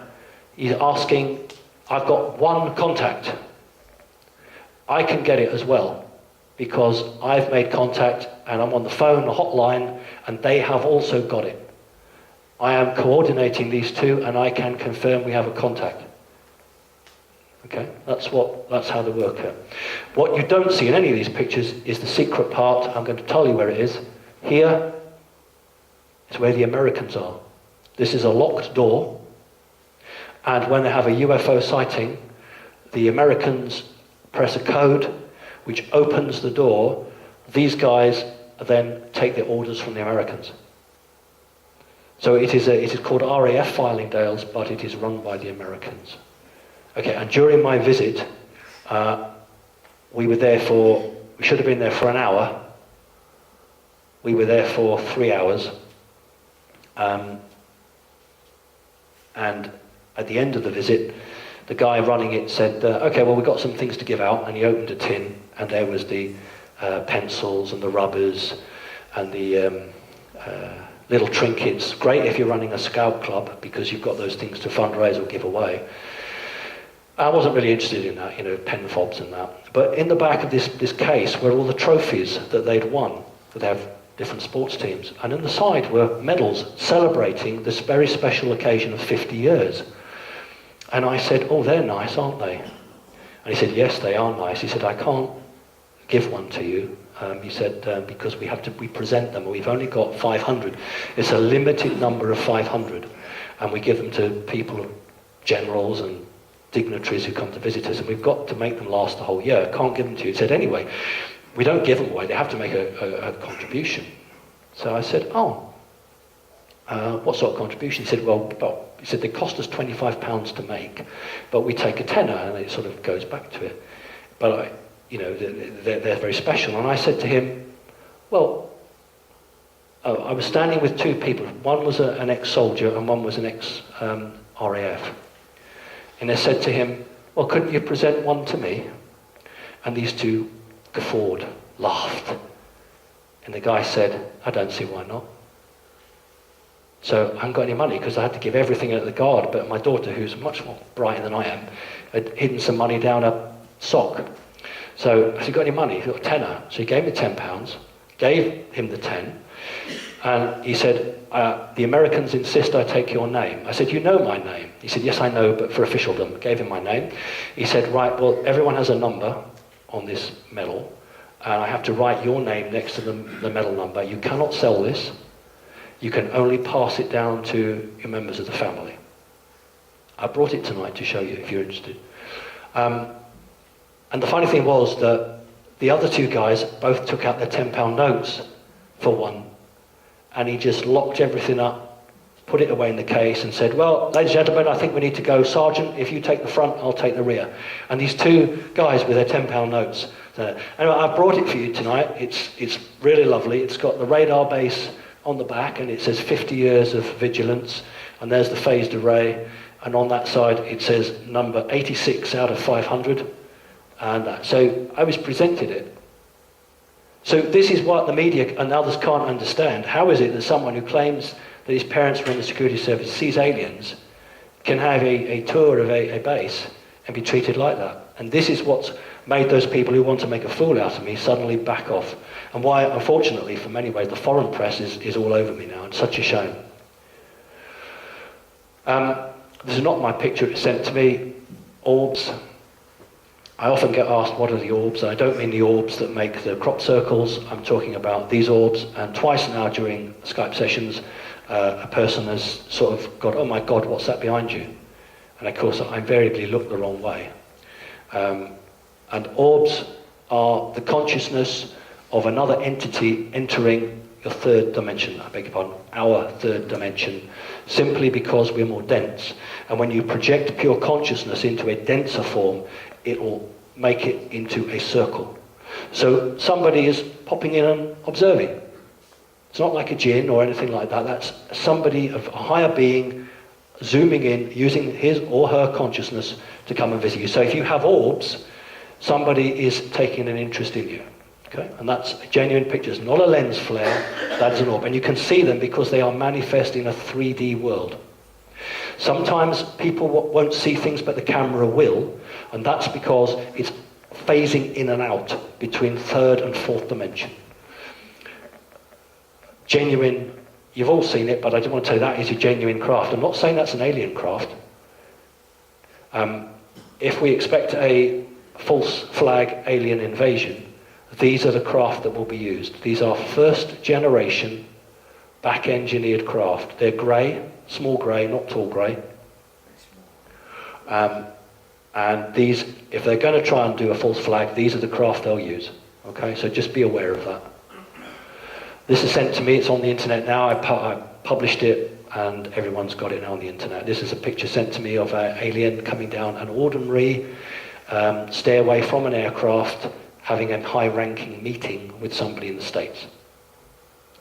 S2: He's asking, I've got one contact. I can get it as well, because I've made contact and I'm on the phone, the hotline, and they have also got it. I am coordinating these two and I can confirm we have a contact. Okay, that's how they work here. What you don't see in any of these pictures is the secret part. I'm going to tell you where it is. Here is where the Americans are. This is a locked door, and when they have a UFO sighting, the Americans press a code which opens the door. These guys then take the orders from the Americans. So it is called RAF Filingdales, but it is run by the Americans. Okay, and during my visit, we should have been there for an hour. We were there for 3 hours. And at the end of the visit, the guy running it said, okay, well, we've got some things to give out. And he opened a tin, and there was the pencils and the rubbers and the little trinkets. Great if you're running a scout club, because you've got those things to fundraise or give away. I wasn't really interested in that, pen fobs and that. But in the back of this case were all the trophies that they'd won. They have different sports teams. And on the side were medals celebrating this very special occasion of 50 years. And I said, oh, they're nice, aren't they? And he said, yes, they are nice. He said, I can't give one to you. He said, because we present them. We've only got 500. It's a limited number of 500. And we give them to people, generals and dignitaries who come to visit us. And we've got to make them last the whole year. Can't give them to you. He said, anyway, we don't give them away. They have to make a contribution. So I said, what sort of contribution? He said, he said, they cost us £25 to make, but we take a tenner, and it sort of goes back to it. But they're very special. And I said to him, I was standing with two people. One was an ex-soldier and one was an ex-RAF. And I said to him, well, couldn't you present one to me? And these two guffawed, laughed. And the guy said, I don't see why not. So I haven't got any money, because I had to give everything at the guard, but my daughter, who's much more brighter than I am, had hidden some money down a sock. So I said, got any money? He got a tenner. So he gave me £10, gave him the 10, and he said, the Americans insist I take your name. I said, you know my name? He said, yes, I know, but for officialdom. Gave him my name. He said, right, well, everyone has a number on this medal, and I have to write your name next to the medal number. You cannot sell this. You can only pass it down to your members of the family. I brought it tonight to show you if you're interested. And the funny thing was that the other two guys both took out their £10 notes for one, and he just locked everything up, put it away in the case, and said, well, ladies and gentlemen, I think we need to go. Sergeant, if you take the front, I'll take the rear. And these two guys with their £10 notes. Anyway, I brought it for you tonight. It's really lovely. It's got the radar base on the back, and it says 50 years of vigilance, and there's the phased array, and on that side it says number 86 out of 500, and so I was presented it. So this is what the media and others can't understand. How is it that someone who claims that his parents were in the security service sees aliens can have a tour of a base and be treated like that. And this is what's made those people who want to make a fool out of me suddenly back off. And why, unfortunately, for many ways, the foreign press is all over me now. It's such a shame. This is not my picture, it's sent to me. Orbs. I often get asked, what are the orbs? I don't mean the orbs that make the crop circles. I'm talking about these orbs. And twice now during Skype sessions, a person has sort of got, oh my God, what's that behind you? And of course, I invariably look the wrong way. And orbs are the consciousness of another entity entering your third dimension, I beg your pardon, our third dimension, simply because we're more dense. And when you project pure consciousness into a denser form, it will make it into a circle. So somebody is popping in and observing. It's not like a jinn or anything like that. That's somebody of a higher being zooming in, using his or her consciousness to come and visit you. So if you have orbs, somebody is taking an interest in you. Okay? And that's a genuine picture. It's not a lens flare, that's an orb. And you can see them because they are manifest in a 3D world. Sometimes people won't see things, but the camera will, and that's because it's phasing in and out between third and fourth dimension. Genuine, you've all seen it, but I just want to tell you that is a genuine craft. I'm not saying that's an alien craft. If we expect a false flag alien invasion, these are the craft that will be used. These are first generation back-engineered craft. They're grey, small grey, not tall grey. And these, if they're going to try and do a false flag, these are the craft they'll use. Okay, so just be aware of that. This is sent to me, it's on the internet now. I published it and everyone's got it now on the internet. This is a picture sent to me of an alien coming down an ordinary stairway from an aircraft, having a high-ranking meeting with somebody in the States.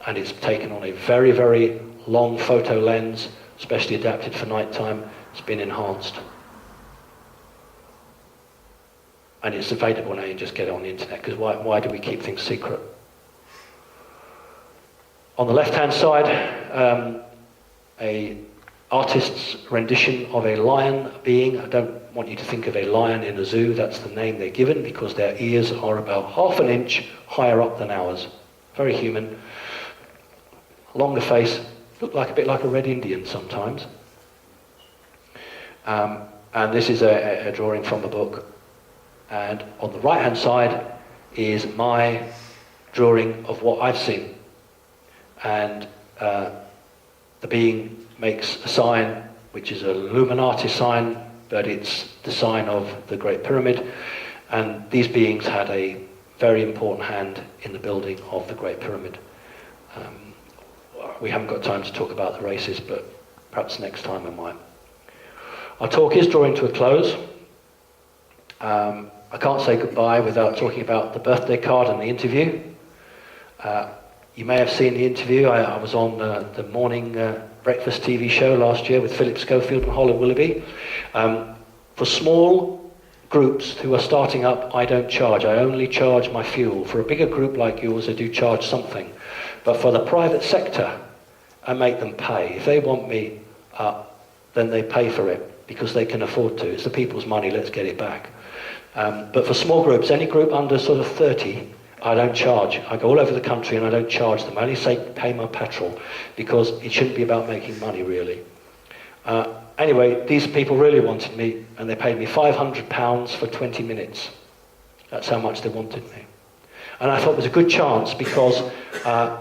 S2: And it's taken on a very, very long photo lens, specially adapted for nighttime. It's been enhanced. And it's available now, you just get it on the internet, because why do we keep things secret? On the left-hand side, a artist's rendition of a lion being. I don't want you to think of a lion in a zoo, that's the name they're given, because their ears are about half an inch higher up than ours. Very human. Longer face, look like a bit like a red Indian sometimes. And this is a drawing from the book. And on the right-hand side is my drawing of what I've seen. And the being makes a sign, which is a Illuminati sign, but it's the sign of the Great Pyramid. And these beings had a very important hand in the building of the Great Pyramid. We haven't got time to talk about the races, but perhaps next time I might. Our talk is drawing to a close. I can't say goodbye without talking about the birthday card and the interview. You may have seen the interview. I was on the morning breakfast TV show last year with Philip Schofield and Holly Willoughby. For small groups who are starting up, I don't charge. I only charge my fuel. For a bigger group like yours, I do charge something. But for the private sector, I make them pay. If they want me, then they pay for it because they can afford to. It's the people's money, let's get it back. But for small groups, any group under sort of 30, I don't charge. I go all over the country and I don't charge them. I only say pay my petrol because it shouldn't be about making money, really. Anyway, these people really wanted me and they paid me £500 for 20 minutes. That's how much they wanted me. And I thought it was a good chance because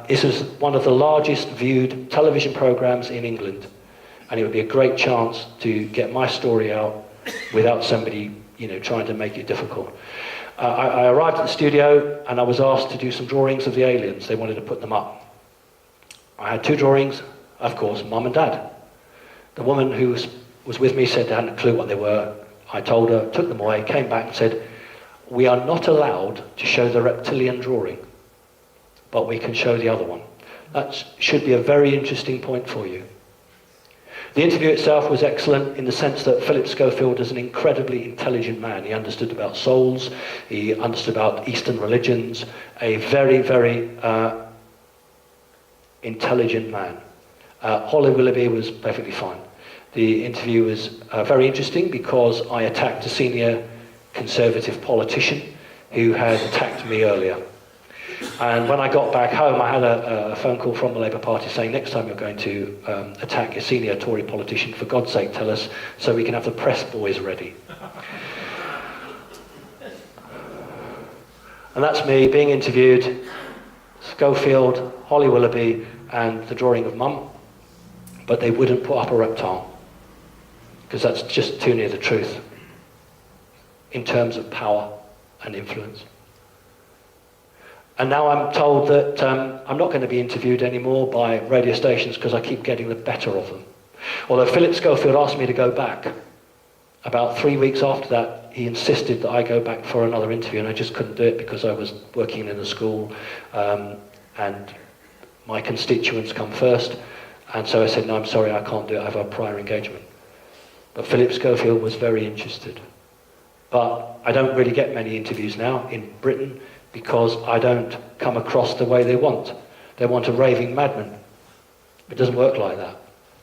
S2: this was one of the largest viewed television programs in England. And it would be a great chance to get my story out without somebody, trying to make it difficult. I arrived at the studio and I was asked to do some drawings of the aliens. They wanted to put them up. I had two drawings, of course, Mum and Dad. The woman who was with me said they hadn't a clue what they were. I told her, took them away, came back and said, we are not allowed to show the reptilian drawing, but we can show the other one. That should be a very interesting point for you. The interview itself was excellent in the sense that Philip Schofield is an incredibly intelligent man. He understood about souls, he understood about Eastern religions, a very, very intelligent man. Holly Willoughby was perfectly fine. The interview was very interesting because I attacked a senior Conservative politician who had attacked me earlier. And when I got back home, I had a phone call from the Labour Party saying, next time you're going to attack a senior Tory politician, for God's sake tell us so we can have the press boys ready. And that's me being interviewed, Schofield, Holly Willoughby, and the drawing of Mum, but they wouldn't put up a reptile, because that's just too near the truth in terms of power and influence. And now I'm told that I'm not going to be interviewed anymore by radio stations because I keep getting the better of them. Although Philip Schofield asked me to go back. About 3 weeks after that, he insisted that I go back for another interview, and I just couldn't do it because I was working in a school and my constituents come first. And so I said, no, I'm sorry, I can't do it. I have a prior engagement. But Philip Schofield was very interested. But I don't really get many interviews now in Britain because I don't come across the way they want. They want a raving madman. It doesn't work like that.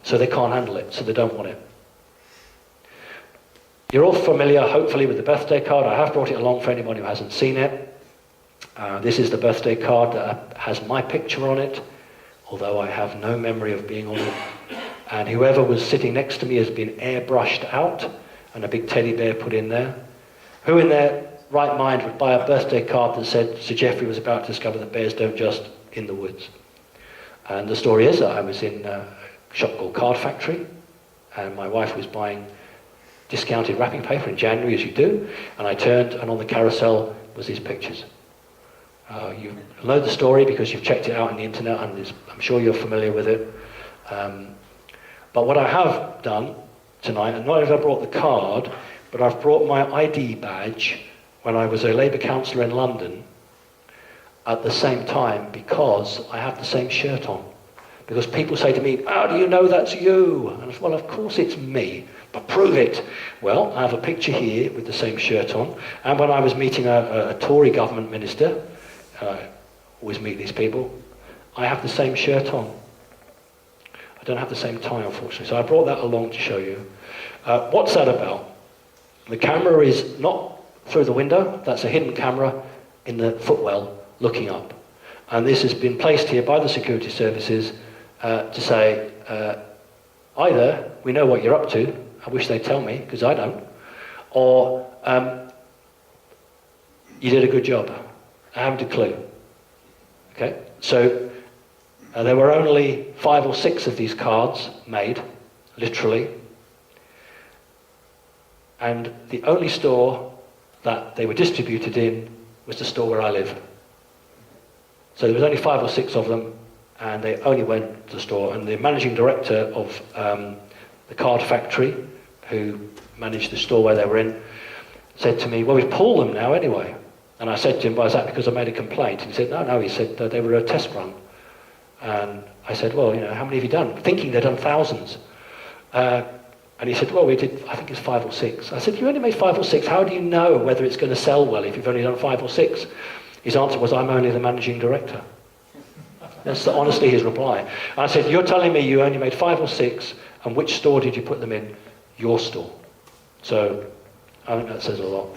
S2: So they can't handle it, so they don't want it. You're all familiar, hopefully, with the birthday card. I have brought it along for anyone who hasn't seen it. This is the birthday card that has my picture on it, although I have no memory of being on it. And whoever was sitting next to me has been airbrushed out and a big teddy bear put in there. Who in their right mind would buy a birthday card that said Sir Geoffrey was about to discover that bears don't just in the woods? And the story is that I was in a shop called Card Factory, and my wife was buying discounted wrapping paper in January, as you do, and I turned, and on the carousel was these pictures. You know the story because you've checked it out on the internet, and I'm sure you're familiar with it. But what I have done tonight, and not only have I brought the card, but I've brought my ID badge when I was a Labour councillor in London at the same time, because I have the same shirt on. Because people say to me, how do you know that's you? And I say, well, of course it's me, but prove it. Well, I have a picture here with the same shirt on. And when I was meeting a Tory government minister, I always meet these people, I have the same shirt on. I don't have the same tie, unfortunately. So I brought that along to show you. What's that about? The camera is not through the window. That's a hidden camera in the footwell looking up. And this has been placed here by the security services to say, either we know what you're up to, I wish they'd tell me, because I don't, or you did a good job. I haven't a clue. Okay? So there were only 5 or 6 of these cards made, literally. And the only store that they were distributed in was the store where I live. So there was only 5 or 6 of them, and they only went to the store. And the managing director of the Card Factory, who managed the store where they were in, said to me, well, we've pulled them now anyway. And I said to him, well, is that because I made a complaint? And he said, no, he said they were a test run. And I said, well, you know, how many have you done? Thinking they'd done thousands. And he said, well, we did, I think it's 5 or 6. I said, you only made 5 or 6. How do you know whether it's going to sell well if you've only done 5 or 6? His answer was, I'm only the managing director. That's honestly his reply. And I said, you're telling me you only made 5 or 6, and which store did you put them in? Your store. So I think that says a lot.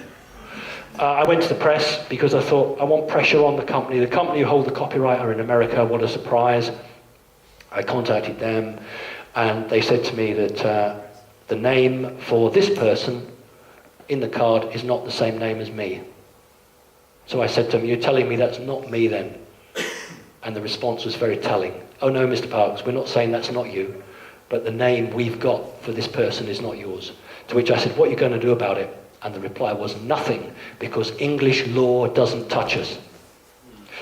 S2: I went to the press because I thought, I want pressure on the company. The company who hold the copyright are in America. What a surprise. I contacted them, and they said to me that the name for this person in the card is not the same name as me. So I said to them, you're telling me that's not me then? And the response was very telling. Oh no, Mr. Parks, we're not saying that's not you, but the name we've got for this person is not yours. To which I said, what are you going to do about it? And the reply was nothing, because English law doesn't touch us.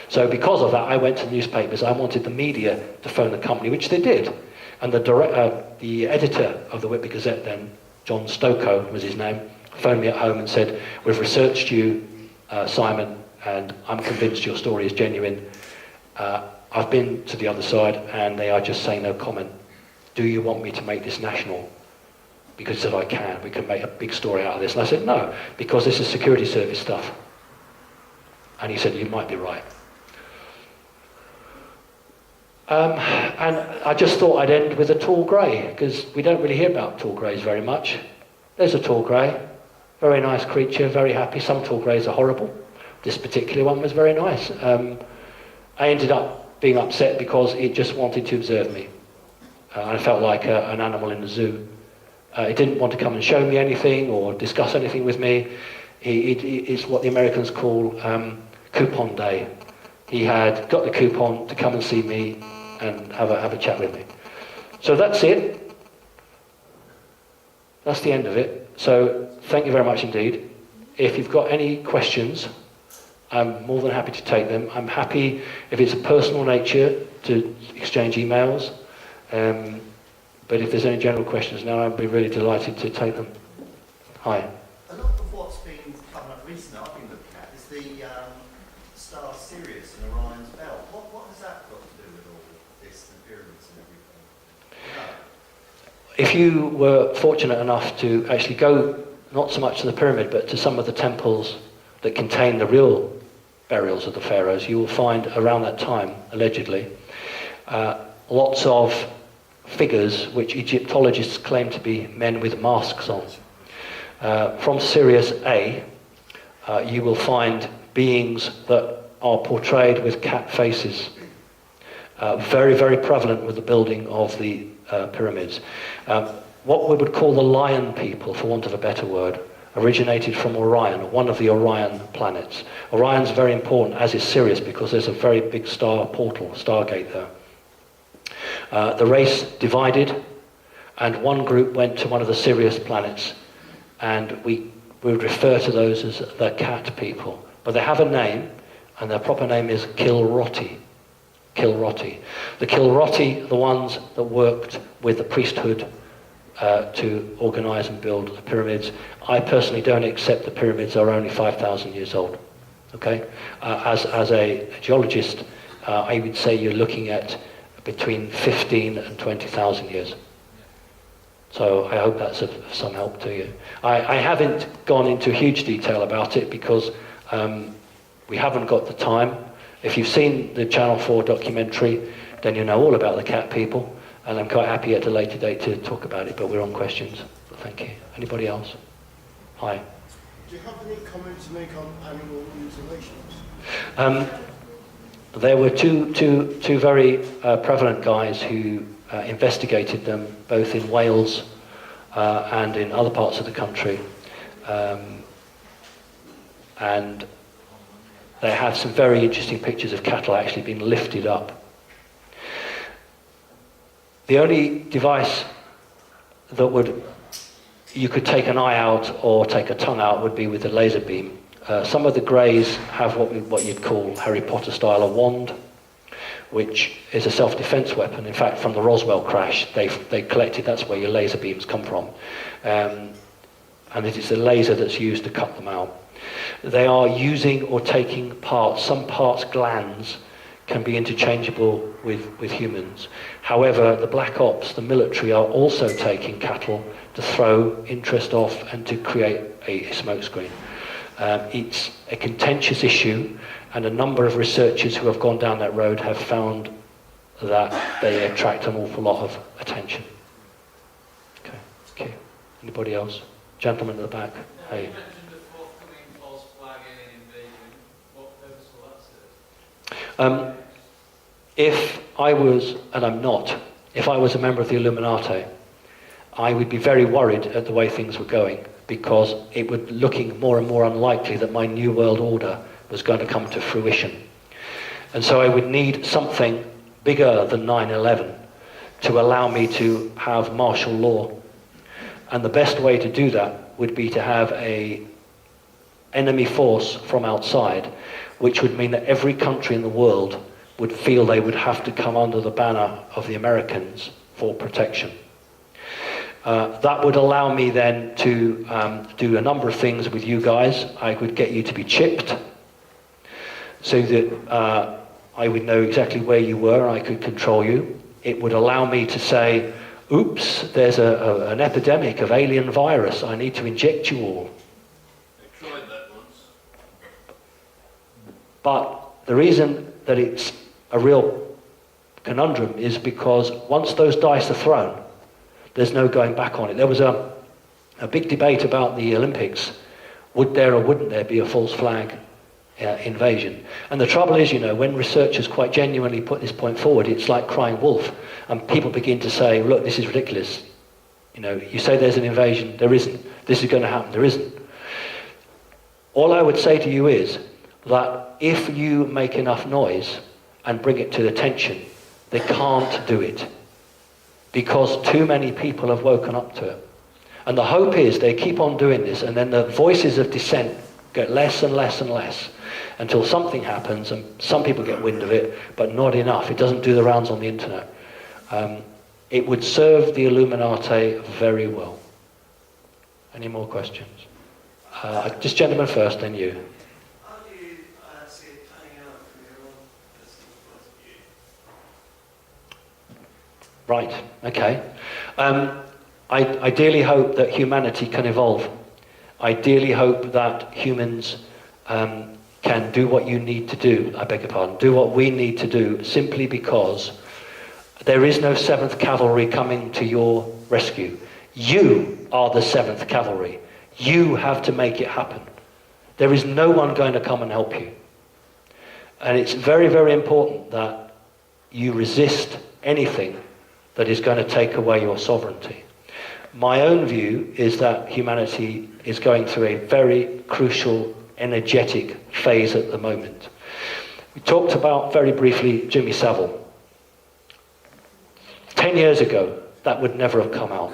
S2: So because of that, I went to the newspapers. I wanted the media to phone the company, which they did. And the editor of the Whitby Gazette then, John Stokoe was his name, phoned me at home and said, we've researched you, Simon, and I'm convinced your story is genuine. I've been to the other side, and they are just saying no comment. Do you want me to make this national? Because he said, I can. We can make a big story out of this. And I said, no, because this is security service stuff. And he said, you might be right. And I just thought I'd end with a tall grey, because we don't really hear about tall greys very much. There's a tall grey, very nice creature, very happy. Some tall greys are horrible. This particular one was very nice. I ended up being upset because it just wanted to observe me. I felt like an animal in the zoo. It didn't want to come and show me anything or discuss anything with me. It's what the Americans call coupon day. He had got the coupon to come and see me and have a chat with me. So that's it. That's the end of it. So thank you very much indeed. If you've got any questions, I'm more than happy to take them. I'm happy, if it's a personal nature, to exchange emails. But if there's any general questions now, I'd be really delighted to take them. Hi.
S5: A lot of what's been coming up recently, I've been looking at, is the star Sirius and Orion's belt. What has that got to do with all this, the pyramids and everything?
S2: If you were fortunate enough to actually go, not so much to the pyramid, but to some of the temples that contain the real burials of the pharaohs, you will find around that time, allegedly, lots of figures which Egyptologists claim to be men with masks on. From Sirius A, you will find beings that are portrayed with cat faces. Very, very prevalent with the building of the pyramids. What we would call the lion people, for want of a better word, originated from Orion, one of the Orion planets. Orion's very important, as is Sirius, because there's a very big star portal, stargate there. The race divided, and one group went to one of the Sirius planets, and we would refer to those as the cat people. But they have a name, and their proper name is Kilroti. Kilroti. The Kilroti are the ones that worked with the priesthood to organise and build the pyramids. I personally don't accept the pyramids are only 5,000 years old. Okay, as a geologist, I would say you're looking at between 15 and 20,000 years. So I hope that's of some help to you. I haven't gone into huge detail about it because we haven't got the time. If you've seen the Channel 4 documentary, then you know all about the cat people, and I'm quite happy at a later date to talk about it, but we're on questions. Thank you. Anybody else? Hi.
S6: Do you have any comments to make on animal mutilations?
S2: There were two very prevalent guys who investigated them, both in Wales and in other parts of the country. And they have some very interesting pictures of cattle actually being lifted up. The only device that you could take an eye out or take a tongue out would be with a laser beam. Some of the greys have what you'd call Harry Potter style a wand, which is a self-defense weapon. In fact, from the Roswell crash, they collected, that's where your laser beams come from. And it is the laser that's used to cut them out. They are using or taking parts. Some parts, glands, can be interchangeable with humans. However, the black ops, the military, are also taking cattle to throw interest off and to create a smokescreen. It's a contentious issue, and a number of researchers who have gone down that road have found that they attract an awful lot of attention. Okay. Anybody else? Gentleman at the back. Hey.
S4: You mentioned the forthcoming false flag alien invasion. What purpose will that serve?
S2: If I was, and I'm not, if I was a member of the Illuminati, I would be very worried at the way things were going, because it was looking more and more unlikely that my New World Order was going to come to fruition. And so I would need something bigger than 9/11 to allow me to have martial law. And the best way to do that would be to have an enemy force from outside, which would mean that every country in the world would feel they would have to come under the banner of the Americans for protection. That would allow me then to do a number of things with you guys. I would get you to be chipped so that I would know exactly where you were and I could control you. It would allow me to say, oops, there's an epidemic of alien virus. I need to inject you all.
S4: They tried that once.
S2: But the reason that it's a real conundrum is because once those dice are thrown, there's no going back on it. There was a big debate about the Olympics. Would there or wouldn't there be a false flag invasion? And the trouble is, you know, when researchers quite genuinely put this point forward, it's like crying wolf. And people begin to say, look, this is ridiculous. You know, you say there's an invasion, there isn't. This is going to happen, there isn't. All I would say to you is that if you make enough noise and bring it to attention, they can't do it. Because too many people have woken up to it. And the hope is they keep on doing this, and then the voices of dissent get less and less and less until something happens, and some people get wind of it, but not enough. It doesn't do the rounds on the internet. It would serve the Illuminati very well. Any more questions? Just gentleman first, then you.
S6: How do you see it panning out from your own personal point of view?
S2: Right, okay. I ideally hope that humanity can evolve. I ideally hope that humans can do what you need to do, I beg your pardon, do what we need to do, simply because there is no 7th Cavalry coming to your rescue. You are the 7th Cavalry. You have to make it happen. There is no one going to come and help you. And it's very, very important that you resist anything that is going to take away your sovereignty. My own view is that humanity is going through a very crucial, energetic phase at the moment. We talked about, very briefly, Jimmy Savile. 10 years ago, that would never have come out.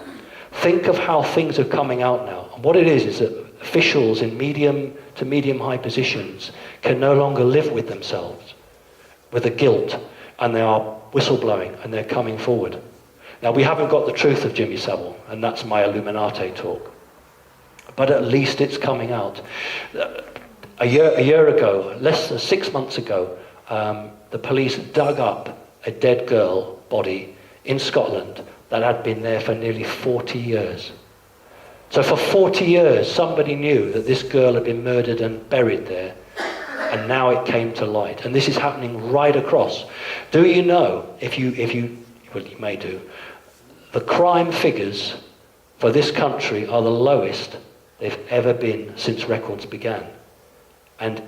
S2: Think of how things are coming out now. And what it is that officials in medium to medium-high positions can no longer live with themselves, with the guilt, and they are whistleblowing, and they're coming forward. Now, we haven't got the truth of Jimmy Savile, and that's my Illuminati talk. But at least it's coming out. A year ago, less than 6 months ago, the police dug up a dead girl body in Scotland that had been there for nearly 40 years. So for 40 years, somebody knew that this girl had been murdered and buried there, and now it came to light. And this is happening right across. Do you know, well, you may do, the crime figures for this country are the lowest they've ever been since records began. And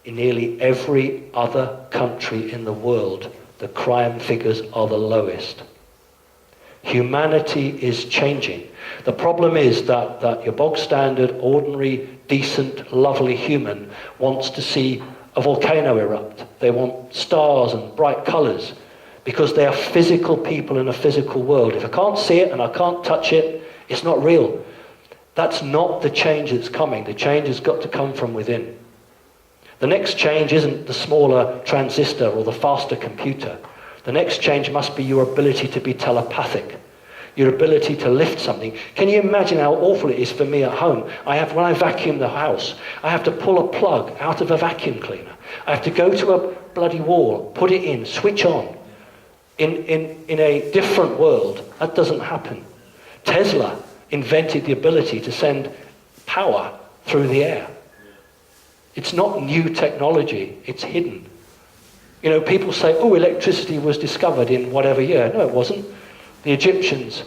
S2: in nearly every other country in the world, the crime figures are the lowest. Humanity is changing. The problem is that your bog standard, ordinary, decent, lovely human wants to see a volcano erupt. They want stars and bright colours because they are physical people in a physical world. If I can't see it and I can't touch it, it's not real. That's not the change that's coming. The change has got to come from within. The next change isn't the smaller transistor or the faster computer. The next change must be your ability to be telepathic, your ability to lift something. Can you imagine how awful it is for me at home? When I vacuum the house, I have to pull a plug out of a vacuum cleaner. I have to go to a bloody wall, put it in, switch on. In a different world, that doesn't happen. Tesla invented the ability to send power through the air. It's not new technology, it's hidden. You know, people say, oh, electricity was discovered in whatever year. No, it wasn't. The Egyptians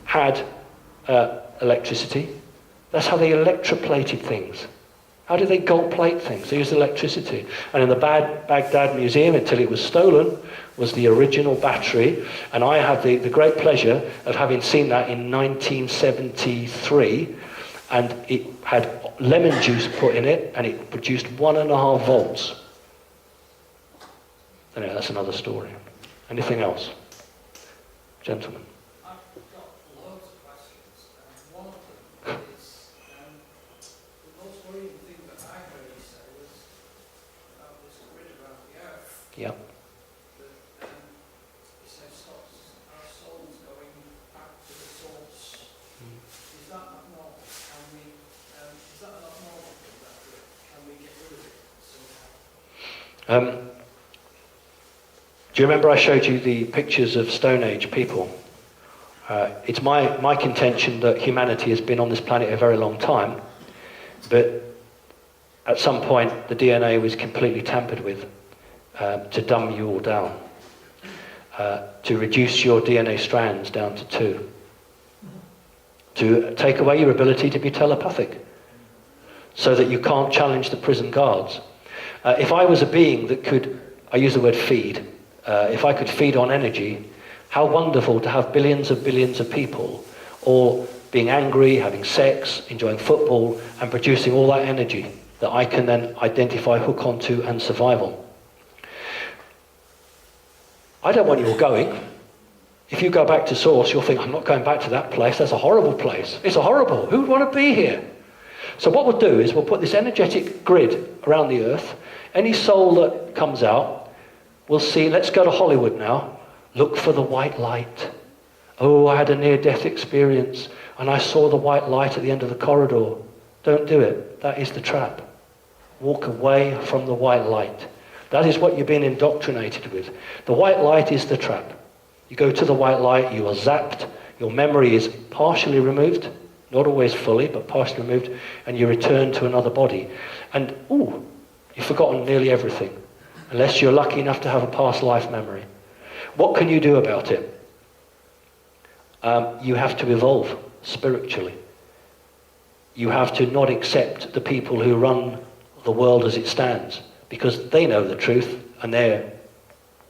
S2: had electricity. That's how they electroplated things. How did they gold plate things? They used electricity. And in the Baghdad Museum, until it was stolen, was the original battery. And I had the great pleasure of having seen that in 1973. And it had lemon juice put in it, and it produced 1.5 volts. Anyway, that's another story. Anything else? Gentlemen.
S4: I've got loads of questions. One of them is, the most worrying thing that I heard you say was about this grid around the Earth.
S2: Yep.
S4: That you said stops our souls going back to the source. Is that not normal? Is that not normal? Can we get rid of it somehow?
S2: Do you remember I showed you the pictures of Stone Age people? It's my contention that humanity has been on this planet a very long time, but at some point the DNA was completely tampered with to dumb you all down. to reduce your DNA strands down to 2, to take away your ability to be telepathic, so that you can't challenge the prison guards. If I was a being that could, I use the word feed, if I could feed on energy, how wonderful to have billions of people all being angry, having sex, enjoying football, and producing all that energy that I can then identify, hook onto, and survive on. I don't want you all going. If you go back to source, you'll think, I'm not going back to that place. That's a horrible place. It's horrible. Who would want to be here? So what we'll do is we'll put this energetic grid around the earth. Any soul that comes out, we'll see, let's go to Hollywood now. Look for the white light. Oh, I had a near-death experience and I saw the white light at the end of the corridor. Don't do it. That is the trap. Walk away from the white light. That is what you've been indoctrinated with. The white light is the trap. You go to the white light, you are zapped, your memory is partially removed, not always fully, but partially removed, and you return to another body. And, ooh, you've forgotten nearly everything, unless you're lucky enough to have a past life memory. What can you do about it? You have to evolve spiritually. You have to not accept the people who run the world as it stands, because they know the truth and they're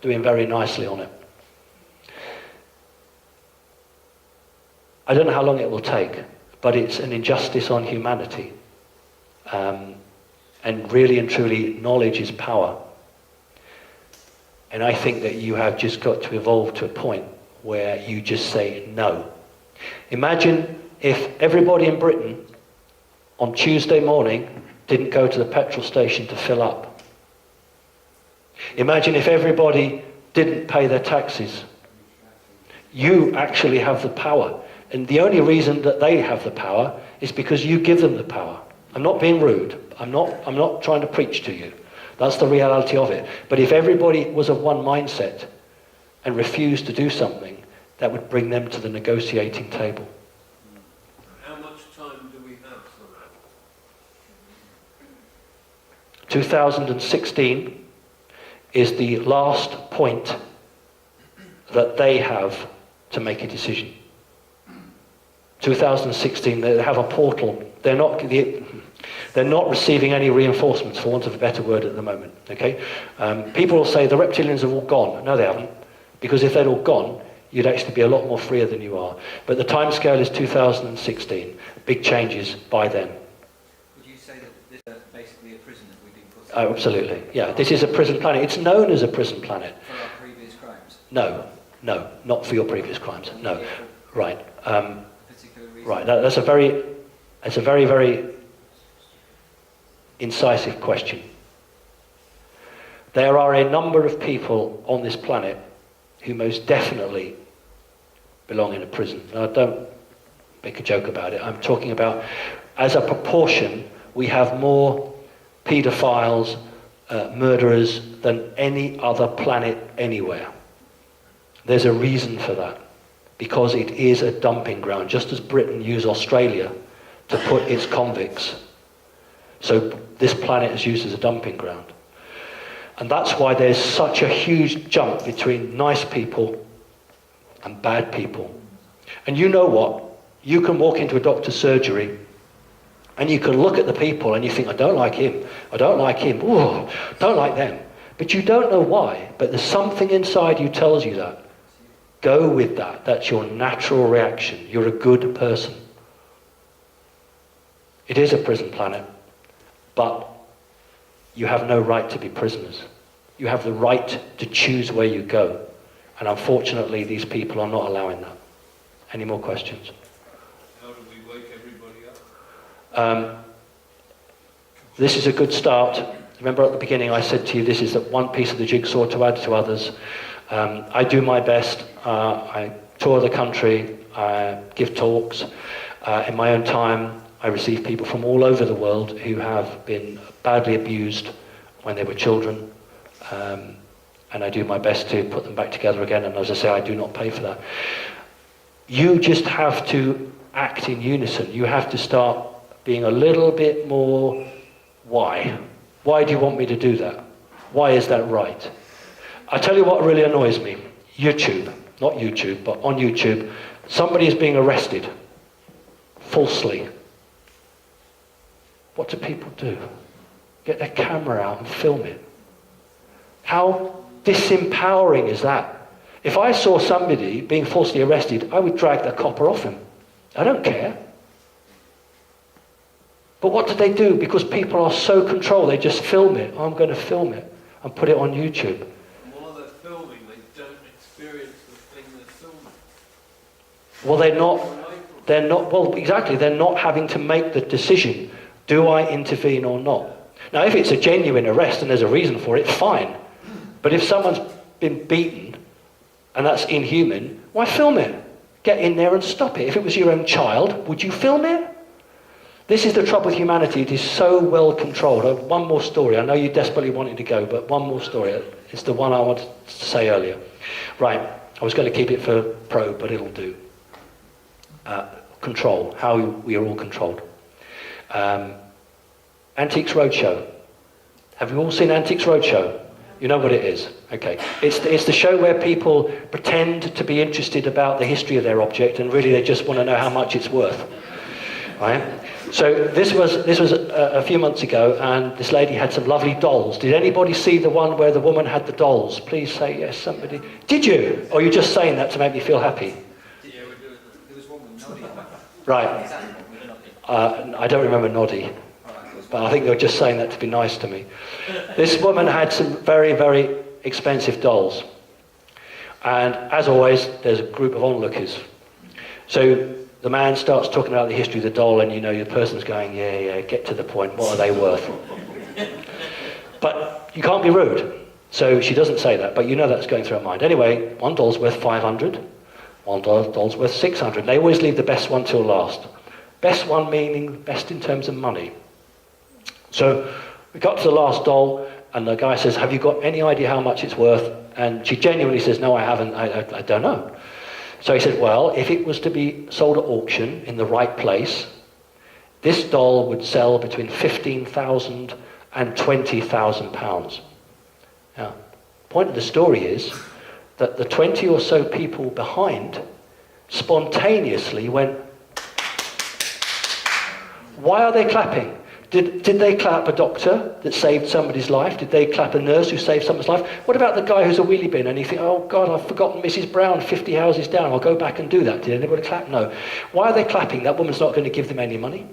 S2: doing very nicely on it. I don't know how long it will take, but it's an injustice on humanity. And really and truly, knowledge is power. And I think that you have just got to evolve to a point where you just say no. Imagine if everybody in Britain on Tuesday morning didn't go to the petrol station to fill up. Imagine if everybody didn't pay their taxes. You actually have the power. And the only reason that they have the power is because you give them the power. I'm not being rude. I'm not trying to preach to you. That's the reality of it. But if everybody was of one mindset and refused to do something, that would bring them to the negotiating table.
S7: How much time do we have for that?
S2: 2016 is the last point that they have to make a decision. 2016, they have a portal. They're not receiving any reinforcements, for want of a better word, at the moment. Okay, people will say the reptilians have all gone. No, they haven't, because if they'd all gone, you'd actually be a lot more freer than you are. But the timescale is 2016. Big changes by then.
S3: Would you say that this is basically a prison that we've been put
S2: Oh, absolutely. Yeah, this is a prison planet. It's known as a prison planet.
S3: for our previous crimes?
S2: No, not for your previous crimes. No, right.
S3: Particular reason?
S2: Right. That's a very, very incisive question. There are a number of people on this planet who most definitely belong in a prison. Now, don't make a joke about it. I'm talking about, as a proportion, we have more paedophiles, murderers than any other planet anywhere. There's a reason for that, because it is a dumping ground, just as Britain used Australia to put its convicts. So this planet is used as a dumping ground. And that's why there's such a huge jump between nice people and bad people. And you know what? You can walk into a doctor's surgery and you can look at the people and you think, I don't like him, I don't like him, ooh, don't like them. But you don't know why, but there's something inside you tells you that. Go with that. That's your natural reaction. You're a good person. It is a prison planet, but you have no right to be prisoners. You have the right to choose where you go. And unfortunately, these people are not allowing that. Any more questions?
S7: How do we wake everybody up?
S2: This is a good start. Remember at the beginning I said to you, this is one piece of the jigsaw to add to others. I do my best. I tour the country, I give talks. In my own time, I receive people from all over the world who have been badly abused when they were children. And I do my best to put them back together again. And as I say, I do not pay for that. You just have to act in unison. You have to start being a little bit more, why? Why do you want me to do that? Why is that right? I tell you what really annoys me. YouTube, not YouTube, but on YouTube, somebody is being arrested falsely. What do people do? Get their camera out and film it. How disempowering is that? If I saw somebody being falsely arrested, I would drag the copper off him. I don't care. But what do they do? Because people are so controlled, they just film it. I'm going to film it and put it on YouTube.
S7: And while they're filming, they don't experience the thing they're filming.
S2: Well, well, exactly, they're not having to make the decision, do I intervene or not? Now, if it's a genuine arrest and there's a reason for it, fine. But if someone's been beaten and that's inhuman, why film it? Get in there and stop it. If it was your own child, would you film it? This is the trouble with humanity. It is so well controlled. One more story. I know you desperately wanted to go, but one more story. It's the one I wanted to say earlier. Right. I was going to keep it for pro, but it'll do. Control. How we are all controlled. Antiques Roadshow. Have you all seen Antiques Roadshow? You know what it is. Okay. It's the show where people pretend to be interested about the history of their object, and really they just want to know how much it's worth. Right? So this was a few months ago, and this lady had some lovely dolls. Did anybody see the one where the woman had the dolls? Please say yes, somebody. Did you? Or are you just saying that to make me feel happy?
S3: Yeah, there was one with Noddy.
S2: Right. I don't remember Noddy, but I think they were just saying that to be nice to me. This woman had some very, very expensive dolls. And as always, there's a group of onlookers. So the man starts talking about the history of the doll, and the person's going, yeah, get to the point, what are they worth? But you can't be rude. So she doesn't say that, but that's going through her mind. Anyway, one doll's worth 500, one doll's worth 600. They always leave the best one till last. Best one meaning best in terms of money. So we got to the last doll, and the guy says, have you got any idea how much it's worth? And she genuinely says, no, I haven't, I don't know. So he said, well, if it was to be sold at auction in the right place, this doll would sell between £15,000 and £20,000. Now, the point of the story is that the 20 or so people behind spontaneously went, why are they clapping? Did they clap a doctor that saved somebody's life? Did they clap a nurse who saved someone's life? What about the guy who's a wheelie bin and you think, oh God, I've forgotten Mrs. Brown 50 houses down, I'll go back and do that. Did anybody clap? No. Why are they clapping? That woman's not going to give them any money.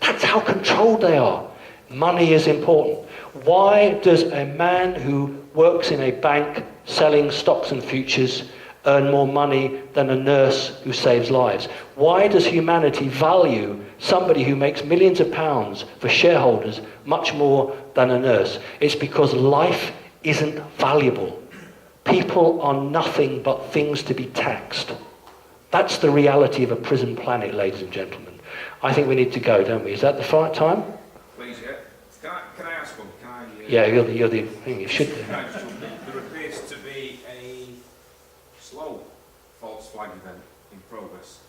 S2: That's how controlled they are. Money is important. Why does a man who works in a bank selling stocks and futures earn more money than a nurse who saves lives? Why does humanity value somebody who makes millions of pounds for shareholders much more than a nurse? It's because life isn't valuable. People are nothing but things to be taxed. That's the reality of a prison planet, ladies and gentlemen. I think we need to go, don't we? Is that the right time?
S8: Please, yeah. Can I ask one?
S2: Yeah, you're the thing, you should do.
S8: There appears to be a slow false flag event in progress,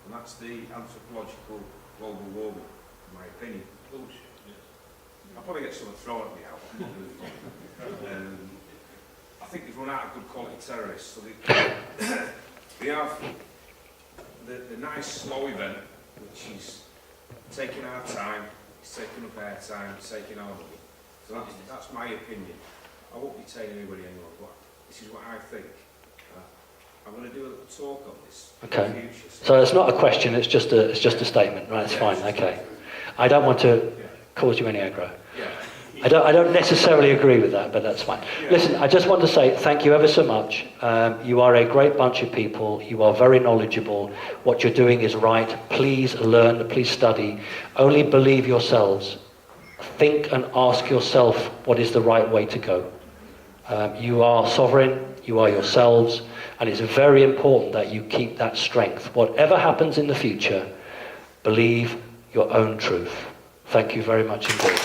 S8: and that's the anthropological global warming, in my opinion.
S7: Bullshit, yes.
S8: I'll probably get someone thrown at me out. I think they've run out of good quality terrorists, so they have the nice slow event, which is taking our time, it's taking up our time, it's taking our money. So that's my opinion. I won't be telling anybody anymore, but this is what I think. I'm going to do a little talk on this
S2: Okay.
S8: in the future.
S2: So it's not a question, it's just a statement, right? It's fine, okay. I don't want to cause you any aggro.
S8: Yeah.
S2: I don't necessarily agree with that, but that's fine. Listen, I just want to say thank you ever so much. You are a great bunch of people. You are very knowledgeable. What you're doing is right. Please learn, please study. Only believe yourselves. Think and ask yourself what is the right way to go. You are sovereign, you are yourselves, and it's very important that you keep that strength. Whatever happens in the future, believe your own truth. Thank you very much indeed.